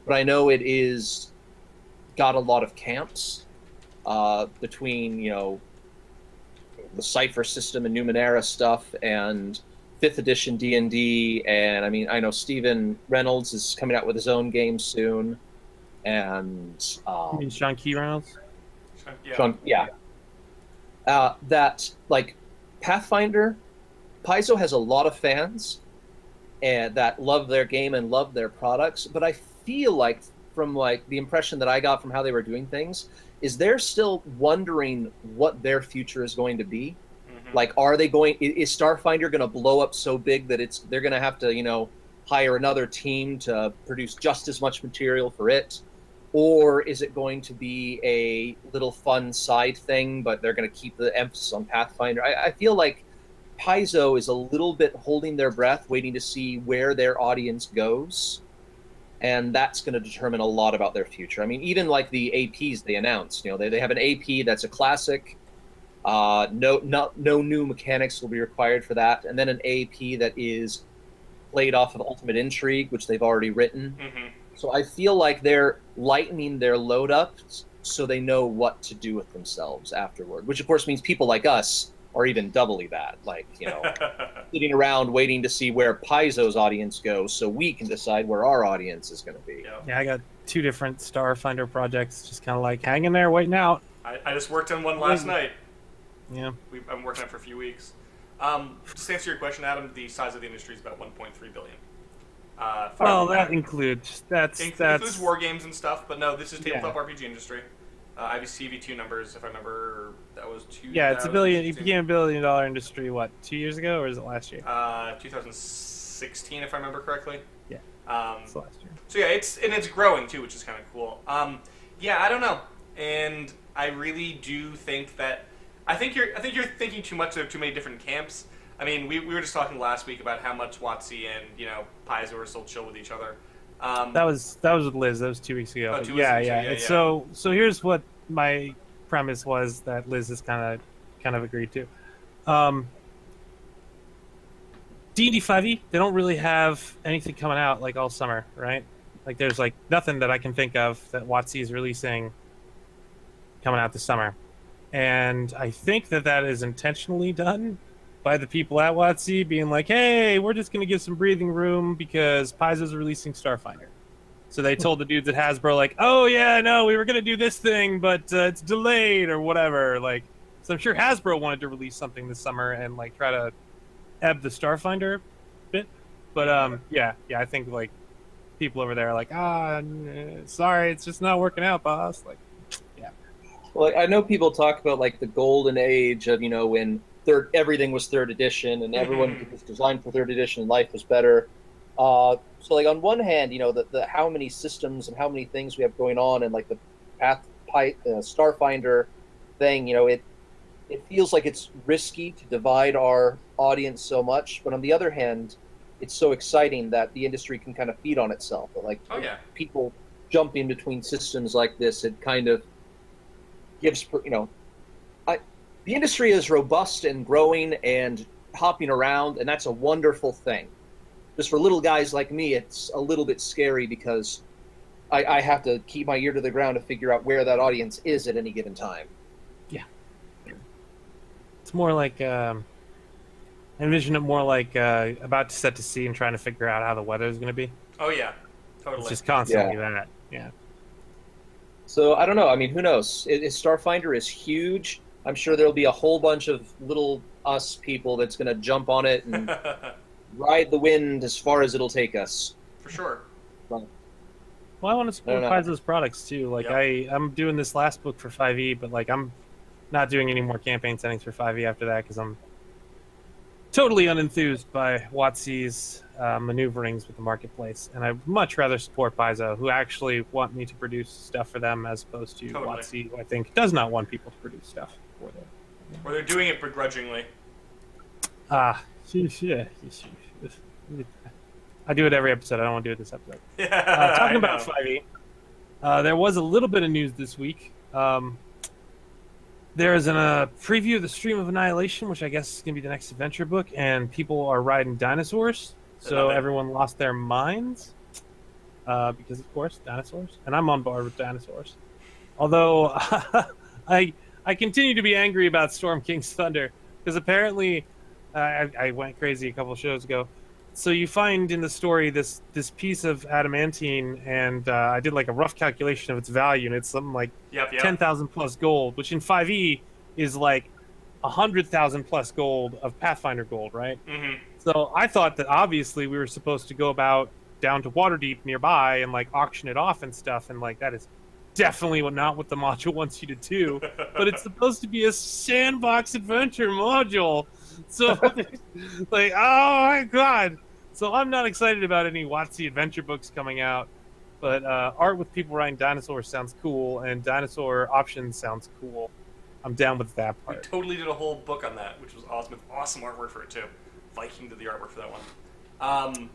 but I know it is got a lot of camps between, the Cypher system and Numenera stuff and 5th edition D&D, and I know Stephen Reynolds is coming out with his own game soon, and you mean Sean Key Reynolds? That, like, Pathfinder, Paizo has a lot of fans and that love their game and love their products, but I feel like from like the impression that I got from how they were doing things is they're still wondering what their future is going to be. Like, is Starfinder going to blow up so big that they're going to have to, hire another team to produce just as much material for it? Or is it going to be a little fun side thing, but they're going to keep the emphasis on Pathfinder? I feel like Paizo is a little bit holding their breath, waiting to see where their audience goes. And that's going to determine a lot about their future. Even like the APs they announced, they have an AP that's a classic. No new mechanics will be required for that. And then an AP that is played off of Ultimate Intrigue, which they've already written. So I feel like they're lightening their load up so they know what to do with themselves afterward, which of course means people like us are even doubly that, like, sitting around waiting to see where Paizo's audience goes so we can decide where our audience is going to be. Yeah, I got 2 different Starfinder projects, just kind of like hanging there, waiting out. I just worked on one last night. Yeah. I'm working on it for a few weeks. Just to answer your question, Adam, the size of the industry is about 1.3 billion. That includes includes war games and stuff, but no, this is tabletop RPG industry. I have CV2 numbers, if I remember, that was 2. Yeah, it's a billion. It became $1 billion industry. What, 2 years ago, or is it last year? 2016, if I remember correctly. Yeah, it's last year. So yeah, it's growing too, which is kind of cool. Yeah, I don't know, and I really do think that I think you're thinking too much of too many different camps. We were just talking last week about how much WotC and Paizo are still chill with each other. That was with Liz. That was 2 weeks ago. Oh, 2 weeks ago. Yeah. So here's what my premise was that Liz has kind of agreed to. D&D 5e, they don't really have anything coming out like all summer, right? Like there's like nothing that I can think of that WotC is releasing coming out this summer, and I think that is intentionally done by the people at WotC being like, hey, we're just going to give some breathing room because Paizo's releasing Starfinder. So they told the dudes at Hasbro, like, oh, yeah, no, we were going to do this thing, but it's delayed or whatever. Like, so I'm sure Hasbro wanted to release something this summer and, like, try to ebb the Starfinder bit. But, I think, like, people over there are like, sorry, it's just not working out, boss. Like, yeah. Well, I know people talk about, like, the golden age of, when everything was 3rd edition and everyone was designed for 3rd edition and life was better. So like on one hand, the how many systems and how many things we have going on and like the Starfinder thing, it feels like it's risky to divide our audience so much, but on the other hand, it's so exciting that the industry can kind of feed on itself. Like, Oh yeah. people jump in between systems like this, it kind of gives, the industry is robust and growing and hopping around, and that's a wonderful thing. Just for little guys like me, it's a little bit scary because I have to keep my ear to the ground to figure out where that audience is at any given time. Yeah. It's more like, I envision it more like about to set to sea and trying to figure out how the weather is going to be. Oh yeah, totally. It's just constantly that. Yeah. So I don't know. I mean, who knows? Starfinder is huge. I'm sure there'll be a whole bunch of little us people that's going to jump on it and ride the wind as far as it'll take us. For sure. Well, I want to support Paizo's products too. Like, yep. I'm doing this last book for 5e, but like I'm not doing any more campaign settings for 5e after that because I'm totally unenthused by WotC's maneuverings with the marketplace, and I'd much rather support Paizo, who actually want me to produce stuff for them, as opposed to WotC, who I think does not want people to produce stuff for them. Or they're doing it begrudgingly. I do it every episode. I don't want to do it this episode. Talking about 5e, there was a little bit of news this week. There is a preview of the Stream of Annihilation, which I guess is going to be the next adventure book, and people are riding dinosaurs. So everyone lost their minds because, of course, dinosaurs. And I'm on board with dinosaurs. Although I continue to be angry about Storm King's Thunder because apparently I went crazy a couple of shows ago. So you find in the story this piece of adamantine, and I did like a rough calculation of its value, and it's something like 10,000 plus gold, which in 5e is like 100,000 plus gold of Pathfinder gold, right? Mm-hmm. So I thought that obviously we were supposed to go about down to Waterdeep nearby and like auction it off and stuff, and like that is definitely not what the module wants you to do. But it's supposed to be a sandbox adventure module. So like, oh my god. So I'm not excited about any WotC adventure books coming out, but art with people riding dinosaurs sounds cool, and dinosaur options sounds cool. I'm down with that part. We totally did a whole book on that, which was awesome. With awesome artwork for it too. Viking did the artwork for that one.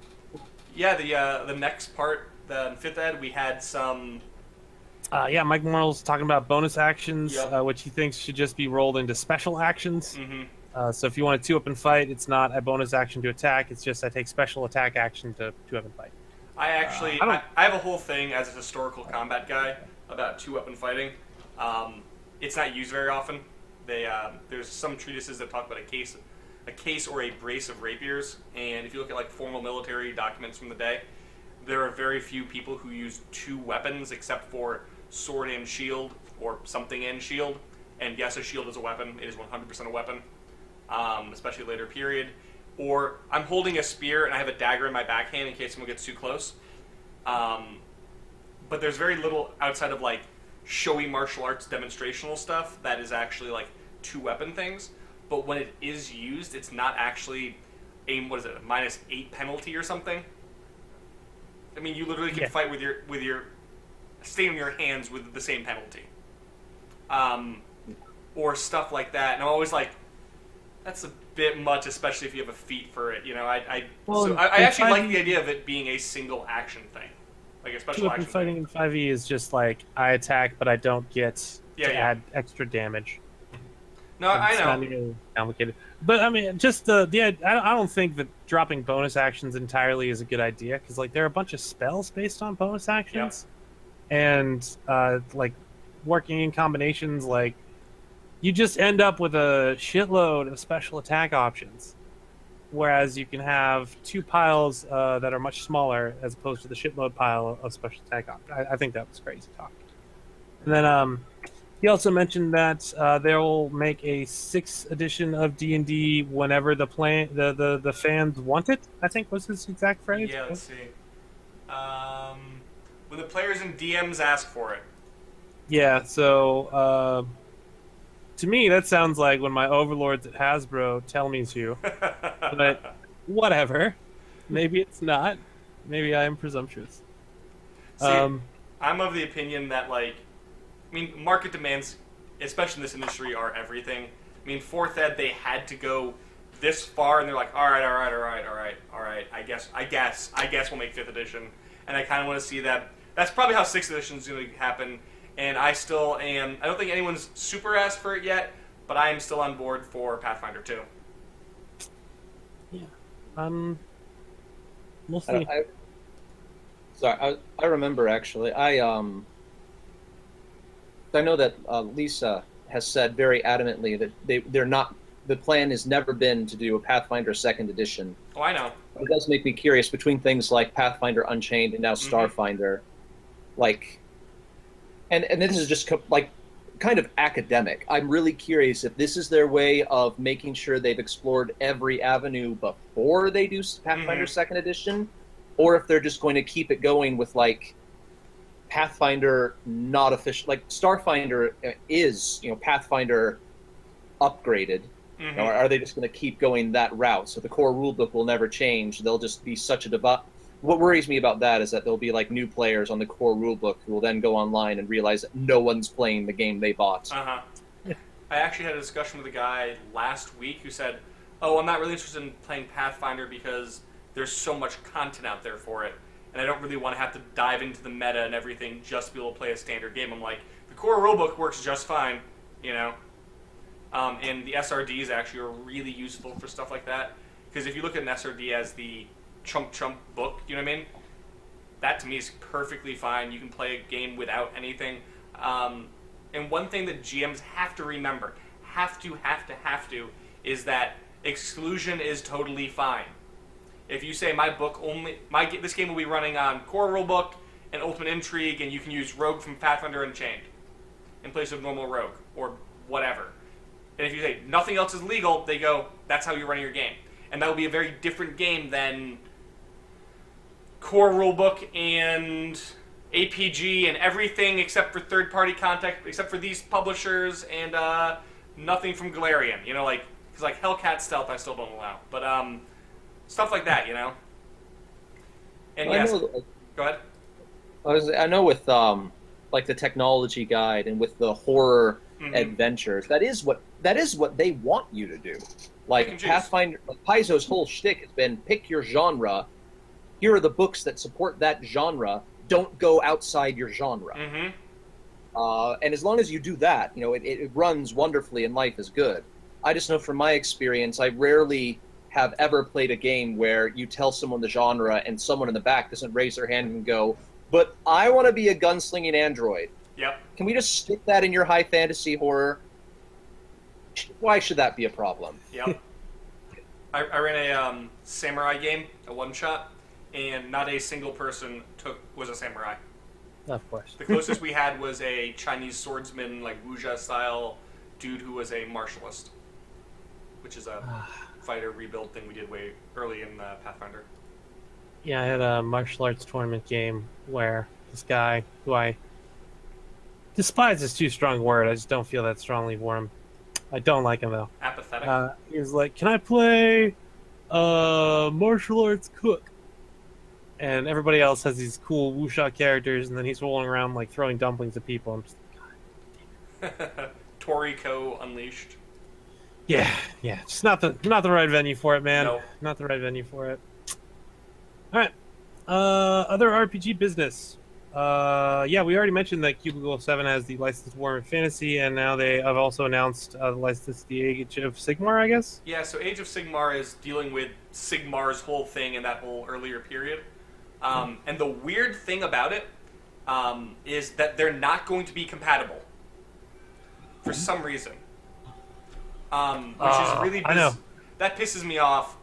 The next part, the 5th ed, we had some. Mike Morrell's talking about bonus actions, which he thinks should just be rolled into special actions. Mm-hmm. So if you want to 2-up and fight, it's not a bonus action to attack. It's just I take special attack action to 2-up and fight. I actually, I have a whole thing as a historical combat guy about 2-up and fighting. It's not used very often. There's some treatises that talk about a case or a brace of rapiers, and if you look at like formal military documents from the day, there are very few people who use 2 weapons except for sword and shield or something and shield. And yes, a shield is a weapon. It is 100% a weapon. Especially later period, or I'm holding a spear and I have a dagger in my backhand in case someone gets too close. But there's very little outside of like showy martial arts demonstrational stuff that is actually like 2-weapon things. But when it is used, it's not actually a -8 penalty or something. I mean, you literally can fight with your staying in your hands with the same penalty, or stuff like that. And I'm always like, that's a bit much, especially if you have a feat for it. You know, I actually like the idea of it being a single action thing, like a special action. Fighting in 5e is just like I attack, but I don't get to add extra damage. No, I know. Not really complicated, but I mean, just I don't think that dropping bonus actions entirely is a good idea because like there are a bunch of spells based on bonus actions, and like working in combinations like. You just end up with a shitload of special attack options, whereas you can have 2 piles that are much smaller as opposed to the shitload pile of special attack options. I think that was crazy talk. And then he also mentioned that they'll make a 6th edition of D&D whenever the fans want it, I think was his exact phrase. Yeah, let's see. When the players and DMs ask for it. Yeah, so... to me, that sounds like when my overlords at Hasbro tell me to. But whatever. Maybe it's not. Maybe I am presumptuous. See, I'm of the opinion that, like, I mean, market demands, especially in this industry, are everything. I mean, 4th ed, they had to go this far, and they're like, all right. I guess we'll make 5th edition, and I kind of want to see that. That's probably how 6th edition is going to happen. And I still am. I don't think anyone's super asked for it yet, but I am still on board for Pathfinder 2. Yeah. We'll see. I remember actually. I know that Lisa has said very adamantly that they're not. The plan has never been to do a Pathfinder 2nd edition. Oh, I know. It does make me curious between things like Pathfinder Unchained and now Starfinder, like, and this is just like kind of academic. I'm really curious if this is their way of making sure they've explored every avenue before they do Pathfinder 2nd edition, or if they're just going to keep it going with like Pathfinder not official, like Starfinder is, Pathfinder upgraded. Or are they just going to keep going that route? So the core rulebook will never change. They'll just be such a divide. What worries me about that is that there'll be like new players on the core rulebook who will then go online and realize that no one's playing the game they bought. I actually had a discussion with a guy last week who said, "Oh, I'm not really interested in playing Pathfinder because there's so much content out there for it, and I don't really want to have to dive into the meta and everything just to be able to play a standard game." I'm like, the core rulebook works just fine, and the SRDs actually are really useful for stuff like that. Because if you look at an SRD as the chump book, you know what I mean? That to me is perfectly fine. You can play a game without anything. And one thing that GMs have to remember, have to, is that exclusion is totally fine. If you say this game will be running on core rulebook and ultimate intrigue, and you can use rogue from Pathfinder Unchained in place of normal rogue or whatever. And if you say nothing else is legal, they go, that's how you're running your game. And that will be a very different game than core rulebook and APG and everything except for third-party content, except for these publishers, and nothing from Galarian. Because like Hellcat Stealth I still don't allow. But stuff like that, And yes, go ahead. I know with like the technology guide and with the horror adventures, that is what they want you to do. Like Pathfinder, Paizo's whole shtick has been pick your genre. Here are the books that support that genre. Don't go outside your genre. And as long as you do that, it runs wonderfully and life is good. I just know from my experience, I rarely have ever played a game where you tell someone the genre and someone in the back doesn't raise their hand and go, but I want to be a gunslinging android. Yep. Can we just stick that in your high fantasy horror? Why should that be a problem? Yep. I ran a samurai game, a one-shot, and not a single person was a samurai. Of course. The closest we had was a Chinese swordsman, like wuxia-style dude who was a martialist, which is a fighter rebuild thing we did way early in Pathfinder. Yeah, I had a martial arts tournament game where this guy, who I despise is too strong a word, I just don't feel that strongly for him. I don't like him, though. Apathetic? He was like, can I play martial arts cook? And everybody else has these cool wuxia characters, and then he's rolling around like throwing dumplings at people. I'm just like, God. Toriko Unleashed. Yeah, just not the right venue for it, man. No. Not the right venue for it. All right, other RPG business. We already mentioned that Cubicle 7 has the license to Warhammer Fantasy, and now they have also announced the license to the Age of Sigmar, I guess? Yeah, so Age of Sigmar is dealing with Sigmar's whole thing in that whole earlier period. And the weird thing about it is that they're not going to be compatible for some reason. Which is really... I know. That pisses me off.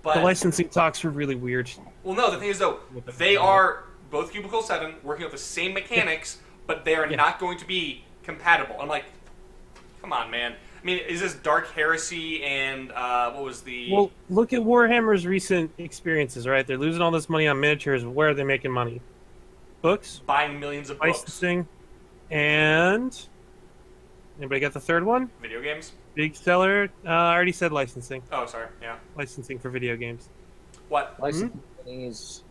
But the licensing talks are really weird. Well, no, the thing is, though, they are... both Cubicle 7 working with the same mechanics, but they are not going to be compatible. I'm like, come on, man. I mean, is this Dark Heresy and what was the... Well, look at Warhammer's recent experiences, right? They're losing all this money on miniatures. Where are they making money? Books? Buying millions of books. Licensing. And... anybody got the third one? Video games? Big seller. I already said licensing. Oh, sorry. Yeah. Licensing for video games. What? Licensing companies...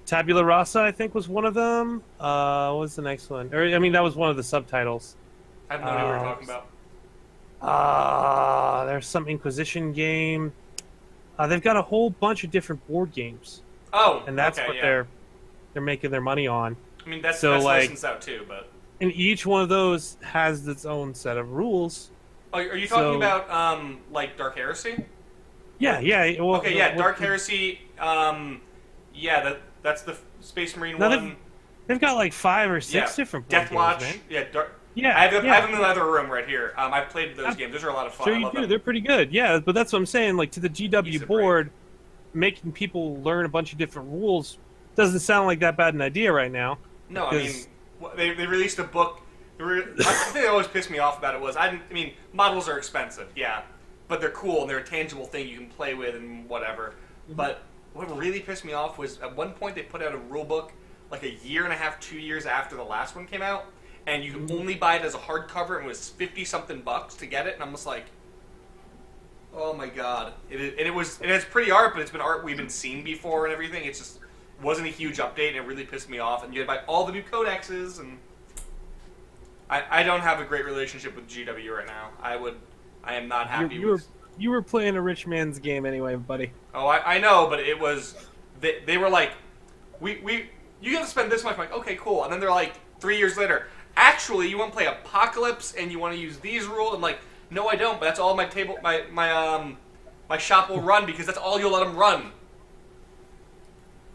Tabula Rasa, I think, was one of them. What was the next one? Or I mean, that was one of the subtitles. I have no idea what you're talking about. There's some Inquisition game. They've got a whole bunch of different board games. Oh, and that's okay, what yeah. they're making their money on. I mean, that's like, licensed out too, but. And each one of those has its own set of rules. Oh, are you talking about like Dark Heresy? Yeah. Well, okay, yeah, Dark Heresy. Yeah, that's the Space Marine one. They've got like 5 or 6 different board Death games, Watch. man. Yeah, I have them in the other room right here. I've played those games. Those are a lot of fun. Sure you do. They're pretty good. Yeah, but that's what I'm saying. Like to the GW board, making people learn a bunch of different rules doesn't sound like that bad an idea right now. No, I mean they released a book. The thing that always pissed me off about it was I mean models are expensive, yeah, but they're cool and they're a tangible thing you can play with and whatever. Mm-hmm. But what really pissed me off was at one point they put out a rule book like a year and a half, 2 years after the last one came out, and you could only buy it as a hardcover, and it was $50-something to get it, and I'm just like, oh my god! It has pretty art, but it's been art we've been seeing before and everything. It just wasn't a huge update, and it really pissed me off. And you had to buy all the new codexes, and I don't have a great relationship with GW right now. I am not happy. You were playing a rich man's game anyway, buddy. Oh, I know, but it was they were like, you got to spend this much. I'm like, okay, cool. And then they're like 3 years later, actually, you want to play Apocalypse and you want to use these rules? I'm like, no, I don't. But that's all my my shop will run because that's all you'll let them run.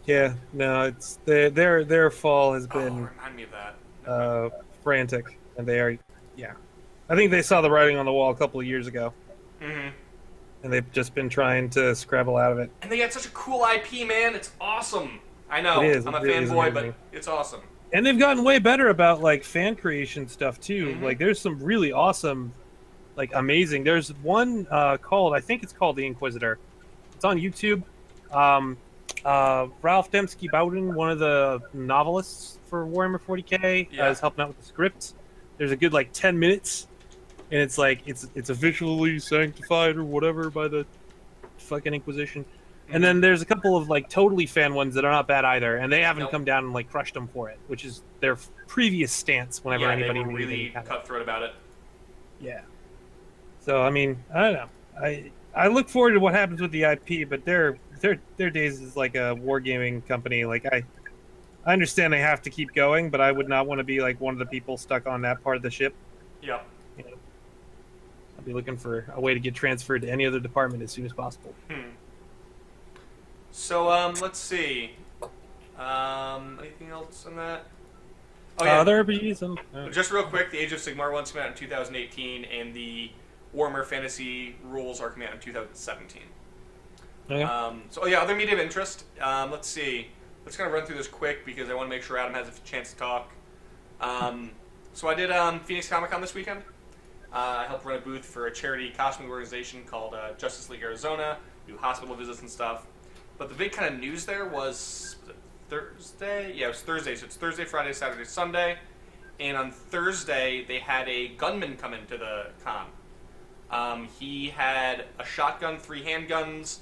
Yeah, no, it's their fall has been remind me of that. Frantic, and they are, yeah. I think they saw the writing on the wall a couple of years ago. Mm-hmm. And they've just been trying to scrabble out of it. And they got such a cool IP, man. It's awesome. I know. It is. I'm a fanboy, but it's awesome. And they've gotten way better about like fan creation stuff too. Mm-hmm. Like there's some really awesome, like amazing. There's one called, I think it's called The Inquisitor. It's on YouTube. Ralph Dembski-Bowden, one of the novelists for Warhammer 40k, is helping out with the script. There's a good like 10 minutes, and it's like it's officially sanctified or whatever by the fucking Inquisition. And then there's a couple of like totally fan ones that are not bad either, and they haven't come down and like crushed them for it, which is their previous stance. Whenever anybody they were really cutthroat about it. Yeah. So I mean, I don't know. I look forward to what happens with the IP, but their days as like a wargaming company. Like I understand they have to keep going, but I would not want to be like one of the people stuck on that part of the ship. Yeah. You know, I'll be looking for a way to get transferred to any other department as soon as possible. So let's see. Anything else on that? Oh yeah. Other RPGs. Just real quick, the Age of Sigmar one's coming out in 2018, and the Warhammer Fantasy rules are coming out in 2017. Okay. So yeah, other media of interest. Let's see. Let's kind of run through this quick because I want to make sure Adam has a chance to talk. So I did Phoenix Comic-Con this weekend. I helped run a booth for a charity costuming organization called Justice League Arizona. Do hospital visits and stuff. But the big kind of news there was Thursday. Yeah, it was Thursday. So it's Thursday, Friday, Saturday, Sunday. And on Thursday, they had a gunman come into the con. He had a shotgun, 3 handguns,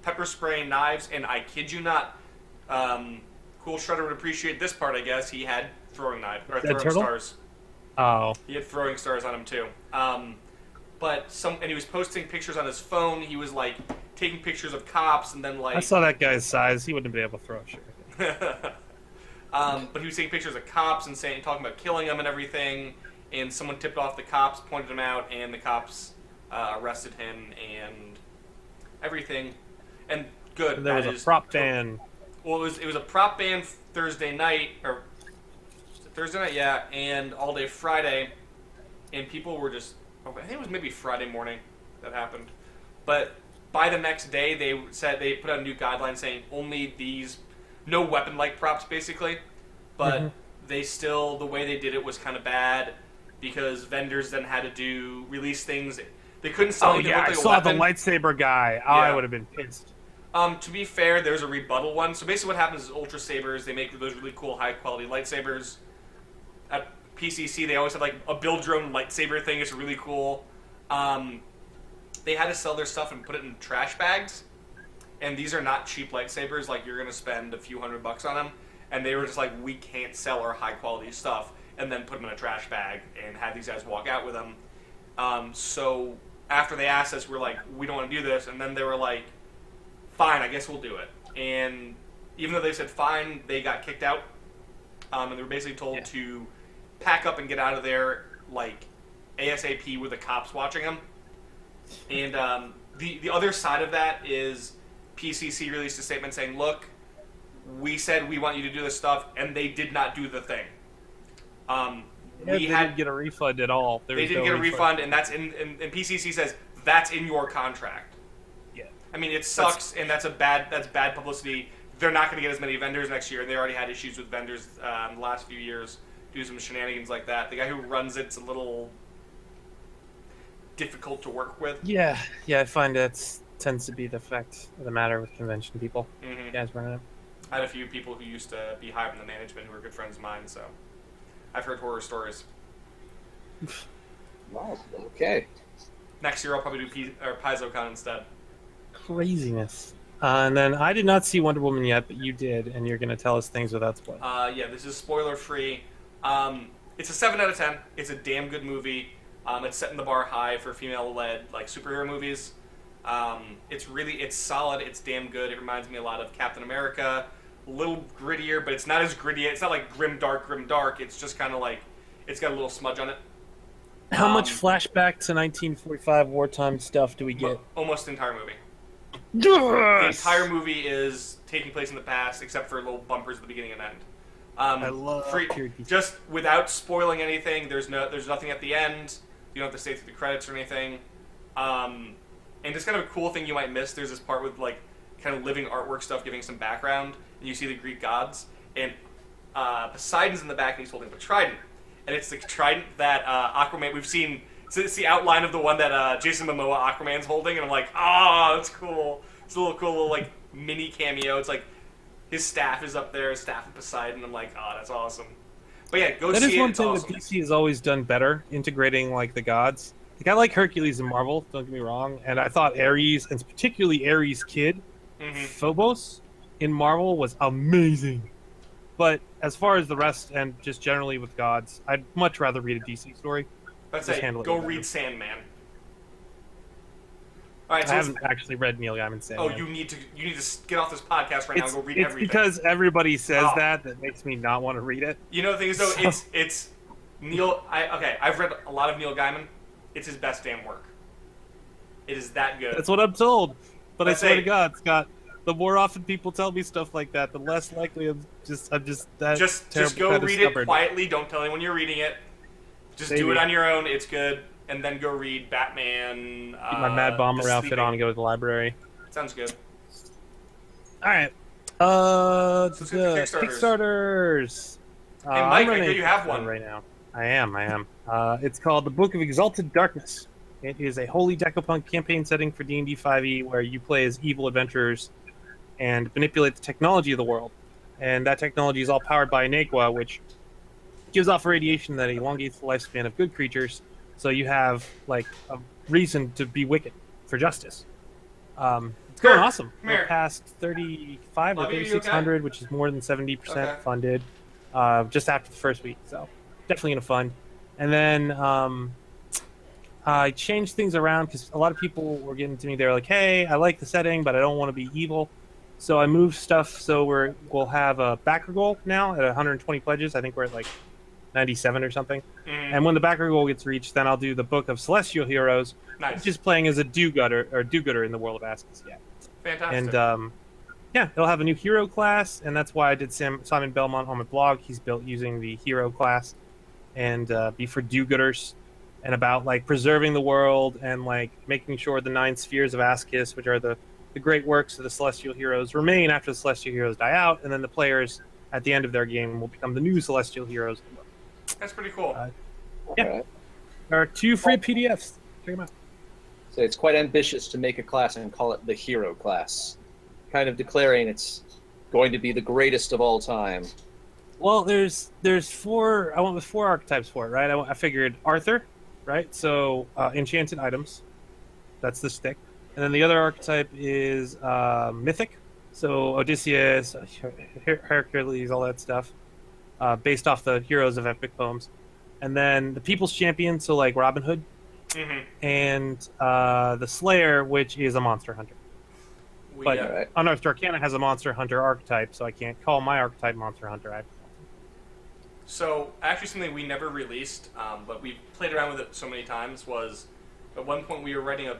pepper spray, knives, and I kid you not, Cool Shredder would appreciate this part, I guess. He had throwing knives or throwing stars. Oh. He had throwing stars on him too. And he was posting pictures on his phone. He was like taking pictures of cops, and then like I saw that guy's size. He wouldn't be able to throw a shit. But he was taking pictures of cops and talking about killing them and everything. And someone tipped off the cops, pointed him out, and the cops arrested him and everything. And good. And there was a prop ban. Well, it was a prop ban Thursday night, or Thursday night, yeah, and all day Friday, and people were just. I think it was maybe Friday morning that happened, but by the next day they put out a new guideline saying only these, no weapon-like props basically, but the way they did it was kind of bad because vendors then had to release things. They couldn't sell anything I saw the lightsaber guy. Oh, yeah. I would have been pissed. To be fair, there's a rebuttal one. So basically what happens is Ultra Sabers, they make those really cool high-quality lightsabers. At PCC, they always have like a build your own lightsaber thing. It's really cool. They had to sell their stuff and put it in trash bags. and these are not cheap lightsabers. Like, you're gonna spend a few $100 on them, and they were just like, we can't sell our high quality stuff, and then put them in a trash bag and have these guys walk out with them. So after they asked us, we're like, we don't want to do this, and then they were like, fine, I guess we'll do it. And even though they said fine, they got kicked out, and they were basically told to pack up and get out of there, like, ASAP with the cops watching them. And the other side of that is PCC released a statement saying, look, we said we want you to do this stuff, and they did not do the thing. They didn't get a refund at all. They didn't get a refund, and that's and PCC says that's in your contract. Yeah. I mean, it sucks, and that's bad publicity. They're not going to get as many vendors next year. They already had issues with vendors in the last few years, do some shenanigans like that. The guy who runs it's a little difficult to work with. Yeah, I find that tends to be the fact of the matter with convention people. Mm-hmm. You guys run it. I had a few people who used to be high up in the management who were good friends of mine, so I've heard horror stories. Wow. Okay. Next year I'll probably do PaizoCon instead. Craziness. And then I did not see Wonder Woman yet, but you did, and you're going to tell us things without spoiling. Yeah, this is spoiler-free. It's a 7 out of 10. It's a damn good movie. It's setting the bar high for female-led like superhero movies. It's solid. It's damn good. It reminds me a lot of Captain America. A little grittier, but it's not as gritty. It's not like grim dark. It's just kind of like it's got a little smudge on it. How much flashback to 1945 wartime stuff do we get? Almost the entire movie. Yes! The entire movie is taking place in the past, except for little bumpers at the beginning and end. I love period pieces. Just without spoiling anything. There's nothing at the end. You don't have to stay through the credits or anything. And just kind of a cool thing you might miss. There's this part with like kind of living artwork stuff, giving some background, and you see the Greek gods. And Poseidon's in the back, and he's holding up a trident. And it's the trident that Aquaman. We've seen. It's the outline of the one that Jason Momoa Aquaman's holding, and I'm like, that's cool. It's a little cool, little like mini cameo. It's like his staff is up there, his staff of Poseidon. I'm like, that's awesome. But yeah, go see it. That is one it's thing awesome. that DC has always done better, integrating like the gods. Like I like Hercules in Marvel, don't get me wrong, and I thought Ares, and particularly Ares' kid, Phobos, in Marvel was amazing. But as far as the rest, and just generally with gods, I'd much rather read a DC story. Let's Just say, handle it go better. read Sandman. All right, I so haven't actually read Neil Gaiman's Sandman. you need to get off this podcast right now and go read everything. It's because everybody says Oh. that makes me not want to read it. You know the thing is though, So- it's Neil. I've read a lot of Neil Gaiman. It's his best damn work. It is that good. That's what I'm told. But Let's I swear say- to God, Scott, the more often people tell me stuff like that, the less likely I'm just that just terrible go kind of read stubborn. it quietly. Don't tell anyone you're reading it. Just do Maybe. it on your own. It's good. And then go read Batman. Keep my Mad Bomber The outfit Sleeping. on and go to the library. Sounds good. All right. let's get to Kickstarters. Hey, Mike, I I'm hear running you have a one. right now. I am. It's called The Book of Exalted Darkness. It is a holy decopunk campaign setting for D&D 5e where you play as evil adventurers and manipulate the technology of the world. And that technology is all powered by NAGUAL, which gives off a radiation that elongates the lifespan of good creatures. So you have like a reason to be wicked for justice. It's going awesome. Come here. We're past 35 or Bobby, are you 3,600, which is more than 70% Okay. funded just after the first week. So definitely gonna fund. And then I changed things around because a lot of people were getting to me. They're like, "Hey, I like the setting, but I don't want to be evil." So I moved stuff so we'll have a backer goal now at 120 pledges. I think we're at like 97 or something. And when the backer goal gets reached, then I'll do the Book of Celestial Heroes, Nice. which is playing as a do-gooder in the world of Askis. Yeah. Fantastic. And it'll have a new hero class, and that's why I did Simon Belmont on my blog. He's built using the hero class, and be for do-gooders, and about like preserving the world and like making sure the 9 spheres of Askis, which are the great works of the Celestial Heroes, remain after the Celestial Heroes die out, and then the players at the end of their game will become the new Celestial Heroes. That's pretty cool. Yeah. Alright. There are 2 free PDFs. Check them out. So it's quite ambitious to make a class and call it the hero class, kind of declaring it's going to be the greatest of all time. Well, there's 4. I went with 4 archetypes for it, right? I figured Arthur, right? So enchanted items, that's the stick. And then the other archetype is mythic. So Odysseus, Hercules, all that stuff, based off the heroes of epic poems. And then the People's Champion, so like Robin Hood. Mm-hmm. And the Slayer, which is a monster hunter. But Right. Unearthed Arcana has a monster hunter archetype, so I can't call my archetype monster hunter. So, actually, something we never released, but we played around with it so many times, was at one point we were writing a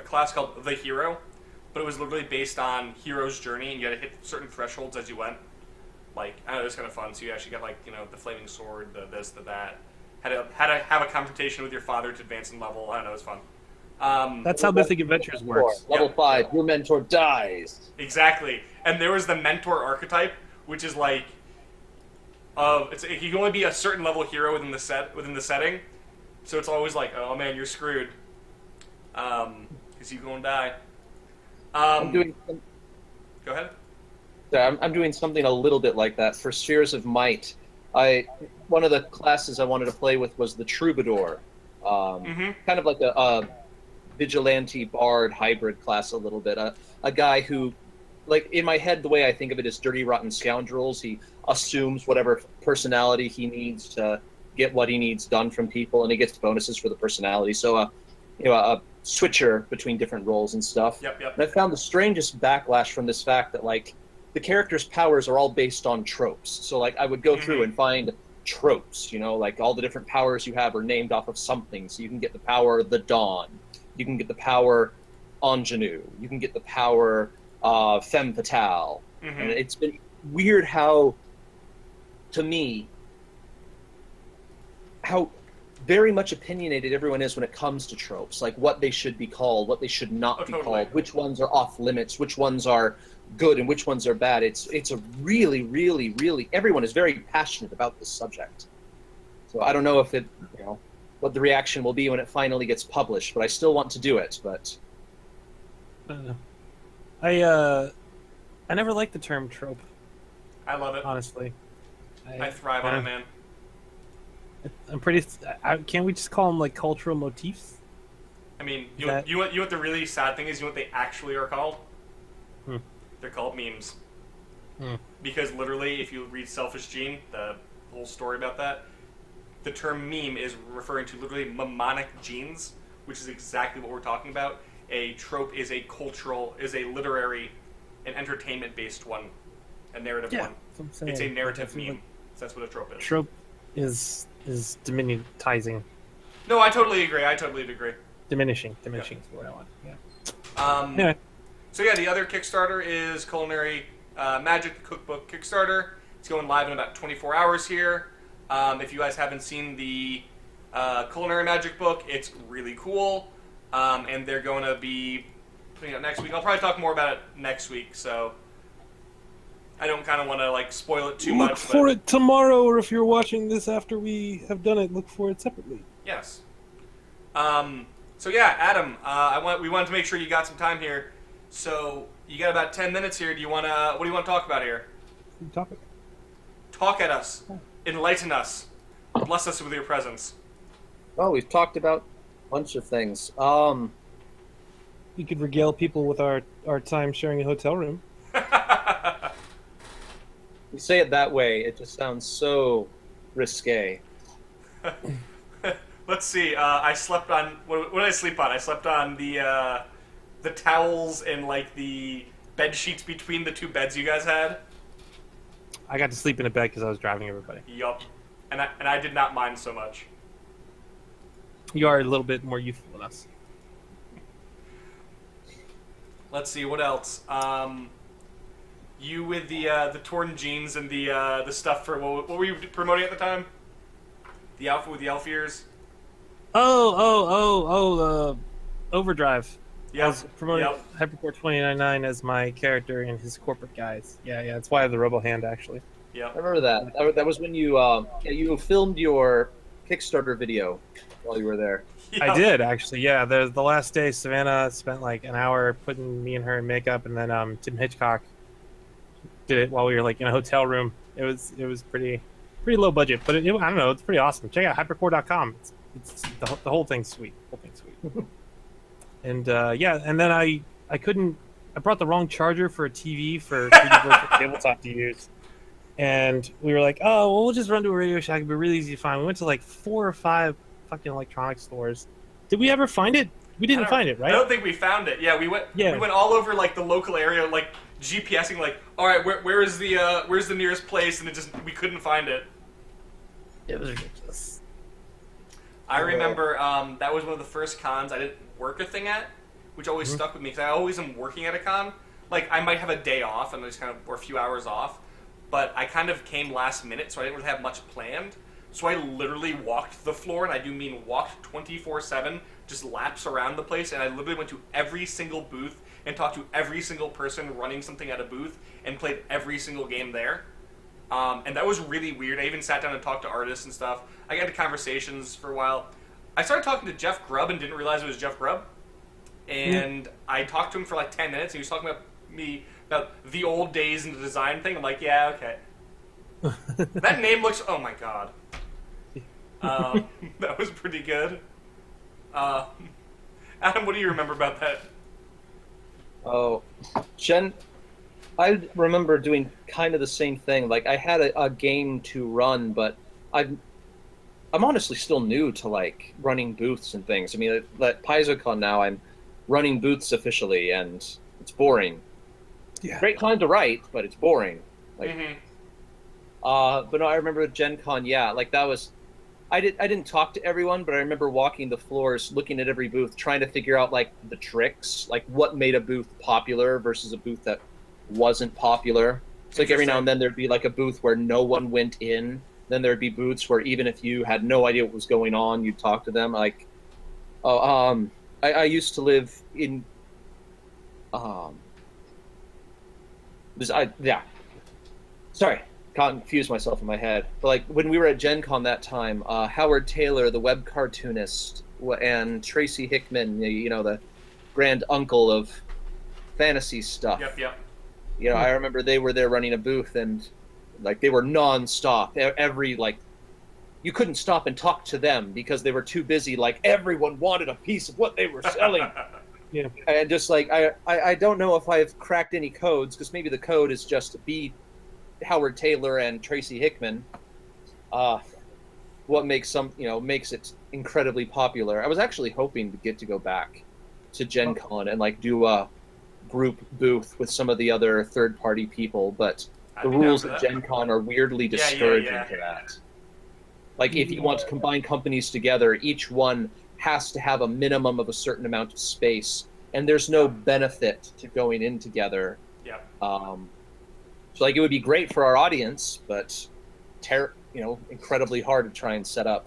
class called The Hero, but it was literally based on hero's journey, and you had to hit certain thresholds as you went. Like, I don't know, it was kind of fun. So you actually got, like, you know, the flaming sword, the this, the that. Had to have a confrontation with your father to advance in level. I don't know, it was fun. That's how Mythic Adventures works. Level 5, your mentor dies. Exactly. And there was the mentor archetype, which is like, he can only be a certain level hero within the setting. So it's always like, oh man, you're screwed. Because you're gonna die. I'm doing. Go ahead. I'm doing something a little bit like that for Spheres of Might. One of the classes I wanted to play with was the Troubadour, kind of like a vigilante bard hybrid class a little bit. A guy who, like in my head, the way I think of it is dirty, rotten scoundrels. He assumes whatever personality he needs to get what he needs done from people, and he gets bonuses for the personality. So, a switcher between different roles and stuff. Yep. And I found the strangest backlash from this fact that, like, the characters' powers are all based on tropes. So, like, I would go through and find tropes, like all the different powers you have are named off of something. So you can get the power the Dawn. You can get the power Ingenue. You can get the power Femme Fatale. And it's been weird how, to me, how very much opinionated everyone is when it comes to tropes, like what they should be called, what they should not be called, which ones are off limits, which ones are good, and which ones are bad. It's a really, really, really, everyone is very passionate about this subject. So I don't know if what the reaction will be when it finally gets published, but I still want to do it. But I don't know. I never liked the term trope. I love it. Honestly, I thrive on it, man. I'm pretty. Can't we just call them like cultural motifs? I mean, you know what the really sad thing is? You know what they actually are called? They're called memes. Because literally, if you read Selfish Gene, the whole story about that, the term meme is referring to literally mnemonic genes, which is exactly what we're talking about. A trope is a literary and entertainment-based one, a narrative one. It's a narrative meme. So that's what a trope is. Trope is diminutizing. No, I totally agree. Diminishing is what I want. Yeah. Anyway. So yeah, the other Kickstarter is Culinary Magic Cookbook Kickstarter. It's going live in about 24 hours here. If you guys haven't seen the Culinary Magic book, it's really cool. And they're going to be putting it out next week. I'll probably talk more about it next week, so I don't kind of want to like spoil it too much. Look for it tomorrow, or if you're watching this after we have done it, look for it separately. Yes. So yeah, Adam, we wanted to make sure you got some time here. So you got about 10 minutes here. What do you want to talk about here? Topic. Talk at us. Enlighten us. Bless us with your presence. Well, we've talked about a bunch of things. We could regale people with our time sharing a hotel room. You say it that way, it just sounds so risque. Let's see. I slept on. What did I sleep on? I slept on the towels and like the bed sheets between the two beds you guys had. I got to sleep in a bed because I was driving everybody. Yup. And I did not mind so much. You are a little bit more youthful than us. Let's see, what else? You with the torn jeans and the stuff for what were you promoting at the time? The outfit with the elf ears. Overdrive. Yeah. I was promoting Hypercore 2099 as my character in his corporate guise. Yeah, that's why I have the Robo Hand actually. Yeah. I remember that. That was when you filmed your Kickstarter video while you were there. I did actually. Yeah, the last day, Savannah spent like an hour putting me and her in makeup, and then Tim Hitchcock did it while we were like in a hotel room. It was pretty low budget, but I don't know. It's pretty awesome. Check out hypercore.com. It's the whole thing's sweet. And and then I couldn't. I brought the wrong charger for a TV for 3D virtual tabletop to use, and we were like, oh, well, we'll just run to a Radio Shack. It'll be really easy to find. We went to like 4 or 5 fucking electronics stores. Did we ever find it? We didn't find it, right? I don't think we found it. Yeah, we went. Yeah. We went all over like the local area, like GPSing. Like, all right, where's the nearest place? And we couldn't find it. It was ridiculous. I remember that was one of the first cons I didn't work a thing at, which always stuck with me because I always am working at a con. Like, I might have a day off and or a few hours off, but I kind of came last minute, so I didn't really have much planned. So I literally walked the floor, and I do mean walked 24/7, just laps around the place, and I literally went to every single booth and talked to every single person running something at a booth and played every single game there. And that was really weird. I even sat down and talked to artists and stuff. I got into conversations for a while. I started talking to Jeff Grubb and didn't realize it was Jeff Grubb. And I talked to him for like 10 minutes, and he was talking about the old days and the design thing. I'm like, yeah, okay. That name looks... Oh, my God. That was pretty good. Adam, what do you remember about that? Oh, I remember doing kind of the same thing. Like, I had a game to run, but I'm honestly still new to, like, running booths and things. I mean, at PaizoCon now, I'm running booths officially, and it's boring. Yeah. Great time to write, but it's boring. Like, but no, I remember at Gen Con, like, that was... I didn't talk to everyone, but I remember walking the floors, looking at every booth, trying to figure out, like, the tricks, like, what made a booth popular versus a booth that wasn't popular. It's like every now and then there'd be, like, a booth where no one went in. Then there'd be booths where even if you had no idea what was going on, you'd talk to them. Like, I used to live in, sorry. Confused myself in my head. But like when we were at Gen Con that time, Howard Taylor, the web cartoonist, and Tracy Hickman, the grand uncle of fantasy stuff. Yep. I remember they were there running a booth, and like they were non-stop. You couldn't stop and talk to them because they were too busy. Like everyone wanted a piece of what they were selling. Yeah. And just like I don't know if I've cracked any codes, because maybe the code is just to be Howard Taylor and Tracy Hickman. What makes makes it incredibly popular. I was actually hoping to get to go back to Gen Con and like do a group booth with some of the other third-party people, but the rules at Gen Con are weirdly discouraging to that. Like if you want to combine companies together, each one has to have a minimum of a certain amount of space, and there's no benefit to going in together. Yep. So like it would be great for our audience, but incredibly hard to try and set up.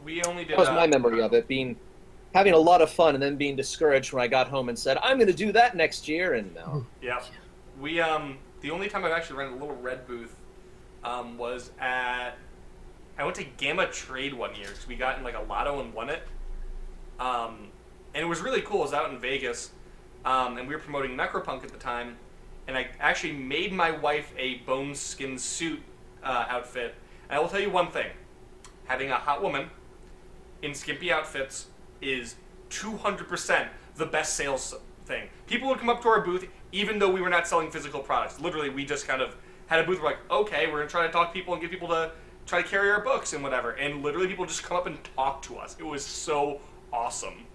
We only did. That was my memory of it, having a lot of fun and then being discouraged when I got home and said, I'm going to do that next year, and no. Yeah. We the only time I've actually run a little red booth was I went to Gamma Trade one year because we got in like a lotto and won it. And it was really cool. It was out in Vegas, and we were promoting Necropunk at the time. And I actually made my wife a bone skin suit outfit. And I will tell you one thing. Having a hot woman in skimpy outfits is 200% the best sales thing. People would come up to our booth even though we were not selling physical products. Literally, we just kind of had a booth where like, okay, we're going to try to talk to people and get people to try to carry our books and whatever. And literally people just come up and talk to us. It was so awesome.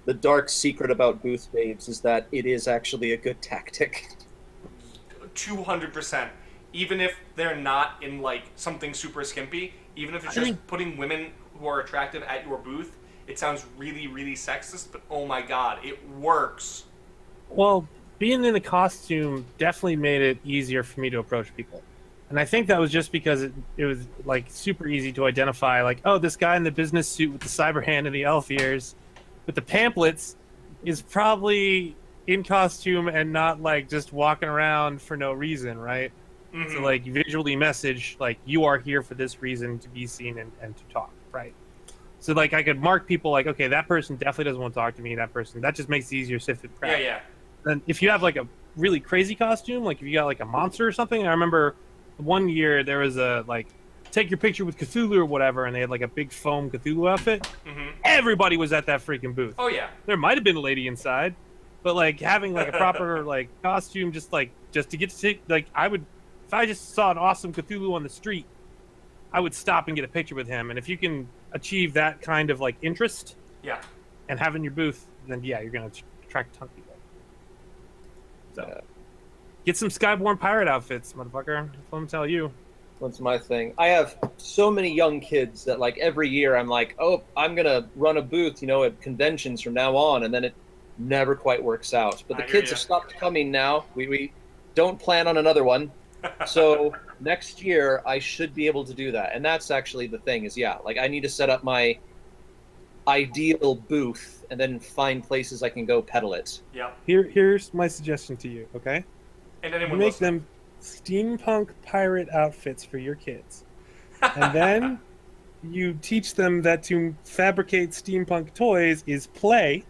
The dark secret about booth babes is that it is actually a good tactic. 200%. Even if they're not in like something super skimpy, even if it's just putting women who are attractive at your booth, it sounds really, really sexist, but oh my god, it works. Well, being in a costume definitely made it easier for me to approach people. And I think that was just because it was like super easy to identify, like, oh, this guy in the business suit with the cyber hand and the elf ears with the pamphlets is probably in costume and not like just walking around for no reason, right? Mm-hmm. So like visually message like you are here for this reason to be seen and to talk, right? So like I could mark people like, okay, that person definitely doesn't want to talk to me, that just makes it easier to prep. Yeah. Then if you have like a really crazy costume, like if you got like a monster or something, I remember one year there was a like take your picture with Cthulhu or whatever, and they had like a big foam Cthulhu outfit. Mm-hmm. Everybody was at that freaking booth. Oh yeah. There might have been a lady inside, but like having like a proper like costume, just to get to take, like I would, if I just saw an awesome Cthulhu on the street, I would stop and get a picture with him. And if you can achieve that kind of like interest, Yeah. and have in your booth, then yeah, you're gonna attract a ton of people. So get some Skybourne pirate outfits, motherfucker. That's what I'm telling you. That's my thing. I have so many young kids that like every year I'm like, oh, I'm gonna run a booth, at conventions from now on, and then it never quite works out. But the kids have stopped coming now. We don't plan on another one. So next year I should be able to do that. And that's actually the thing is, like I need to set up my ideal booth and then find places I can go peddle it. Yeah. Here's my suggestion to you, okay? And You anyone make listening. them steampunk pirate outfits for your kids. And then you teach them that to fabricate steampunk toys is play.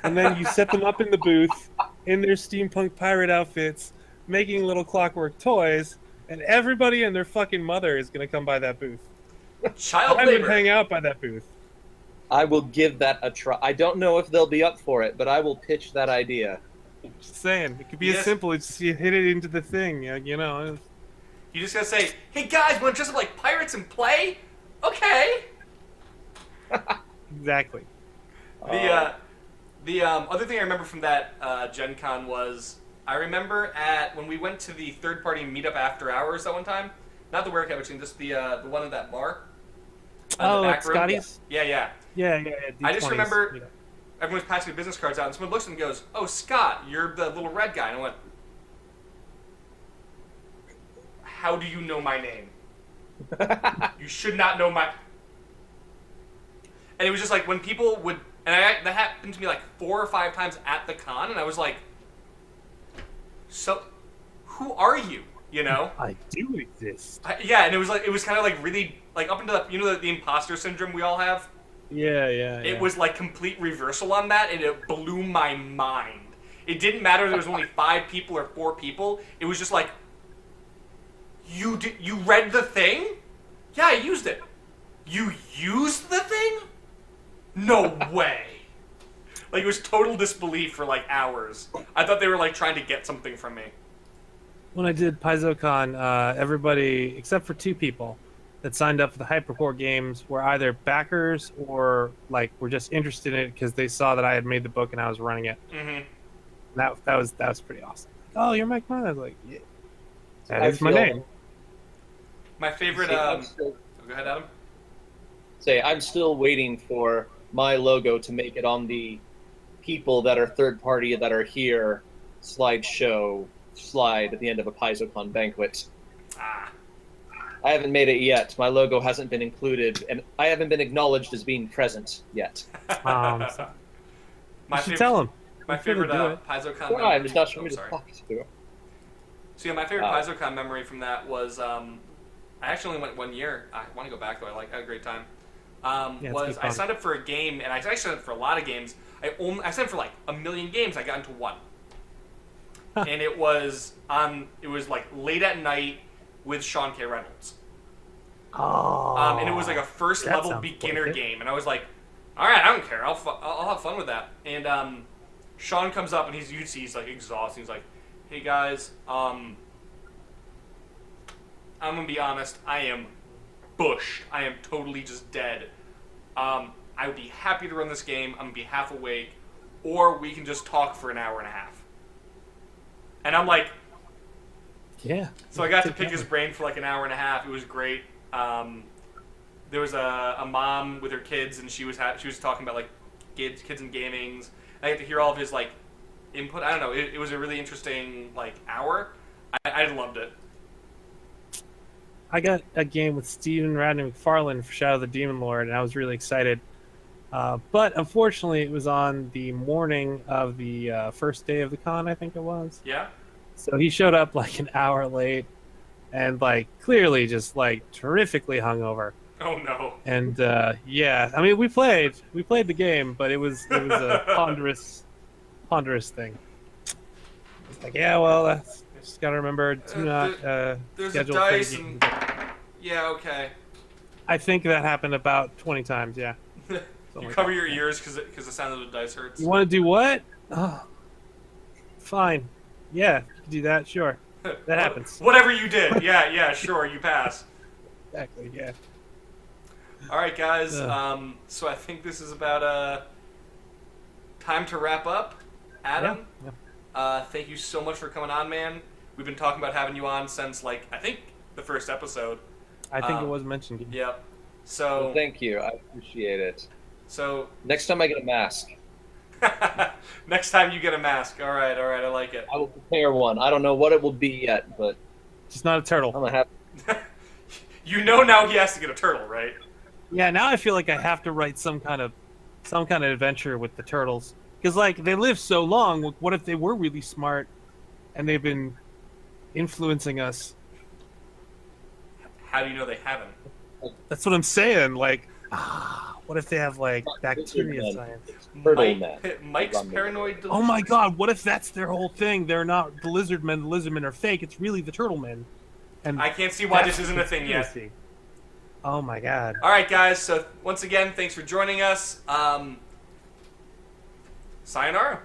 And then you set them up in the booth in their steampunk pirate outfits, making little clockwork toys, and everybody and their fucking mother is going to come by that booth. Child I would labor. hang out by that booth. I will give that a try. I don't know if they'll be up for it, but I will pitch that idea. Just saying, it could be Yes. as simple as just you hit it into the thing, You just gotta say, hey guys, wanna dress up like pirates and play? Okay. Exactly. The other thing I remember from that Gen Con was I remember when we went to the third party meetup after hours that one time, not the Werewolf machine, just the one in that bar. Oh, the at back room. Scotty's? Yeah. Yeah. I just D20s, remember everyone's passing business cards out, and someone looks at him and goes, "Oh, Scott, you're the little red guy." And I went, "How do you know my name? You should not know my." And it was just like when people would, and that happened to me like 4 or 5 times at the con, and I was like, "So, who are you?" I do exist. Yeah, and it was kind of like really like up into the imposter syndrome we all have. Yeah. It was like complete reversal on that, and it blew my mind. It didn't matter if there was only 5 people or 4 people. It was just like, you read the thing? Yeah, I used it. You used the thing? No way. Like, it was total disbelief for like hours. I thought they were like trying to get something from me. When I did PaizoCon, everybody except for 2 people that signed up for the Hypercore games were either backers or like were just interested in it because they saw that I had made the book and I was running it. Mm-hmm. That was pretty awesome. Oh, you're Mike Myler. I was like, yeah, that I is my feel- name. My favorite. Go ahead, Adam. I'm still waiting for my logo to make it on the people that are third party that are here slideshow slide at the end of a PaizoCon banquet. Ah. I haven't made it yet. My logo hasn't been included, and I haven't been acknowledged as being present yet. So My you should favorite. tell him. My You could've favorite do it. PaizoCon Well, I'm just not sure oh, who to sorry. talk to. So yeah, my favorite Oh. PaizoCon memory from that was I actually only went 1 year. I want to go back though. I had a great time. Yeah, it's Was good I fun. signed up for a game, and I actually signed up for a lot of games. I signed up for like 1 million games. I got into one, and it was like late at night with Sean K. Reynolds. Oh. And it was like a first that level sounds beginner worth it. game, and I was like, all right, I don't care. I'll have fun with that. And Sean comes up and he's like exhausted. He's like, hey guys, I'm gonna be honest. I am bushed. I am totally just dead. I would be happy to run this game. I'm gonna be half awake, or we can just talk for an hour and a half. And I'm like, Yeah. so I got to Take pick care. his brain for like an hour and a half. It was great. There was a mom with her kids, and she was talking about like kids and gamings. I got to hear all of his like input. I don't know. It was a really interesting like hour. I loved it. I got a game with Steven Radney McFarlane for Shadow of the Demon Lord, and I was really excited. But unfortunately, it was on the morning of the first day of the con, I think it was. Yeah. So he showed up like an hour late, and like clearly just like terrifically hungover. Oh no. And yeah, I mean we played the game, but it was a ponderous thing. It's like, yeah, well, that's just gotta remember to not There's a schedule dice for and Yeah, okay. I think that happened about 20 times. Yeah. You Something cover like your that. ears because the sound of the dice hurts. You want to do what? Oh, fine. Yeah, you can do that. Sure. That happens. Whatever you did. Yeah, sure, you pass. Exactly. Yeah. All right, guys. Ugh. So I think this is about time to wrap up. Adam, Yeah. thank you so much for coming on, man. We've been talking about having you on since, like, I think the first episode. I think it was mentioned. Yep. So Well, thank you. I appreciate it. So Next time I get a mask, next time you get a mask. All right, I like it. I will prepare one. I don't know what it will be yet, but Just not a turtle. I'm gonna have. You know now he has to get a turtle, right? Yeah, now I feel like I have to write some kind of adventure with the turtles because like they live so long. What if they were really smart and they've been influencing us? How do you know they haven't? That's what I'm saying. Like, what if they have like bacteria Lizardmen. science? Turtle man. Mike's paranoid delusions. Oh my God! What if that's their whole thing? They're not the lizard men. The lizard men are fake. It's really the turtle men. And I can't see why that's this isn't a thing yet. conspiracy. Oh my God! All right, guys. So once again, thanks for joining us. Sayonara.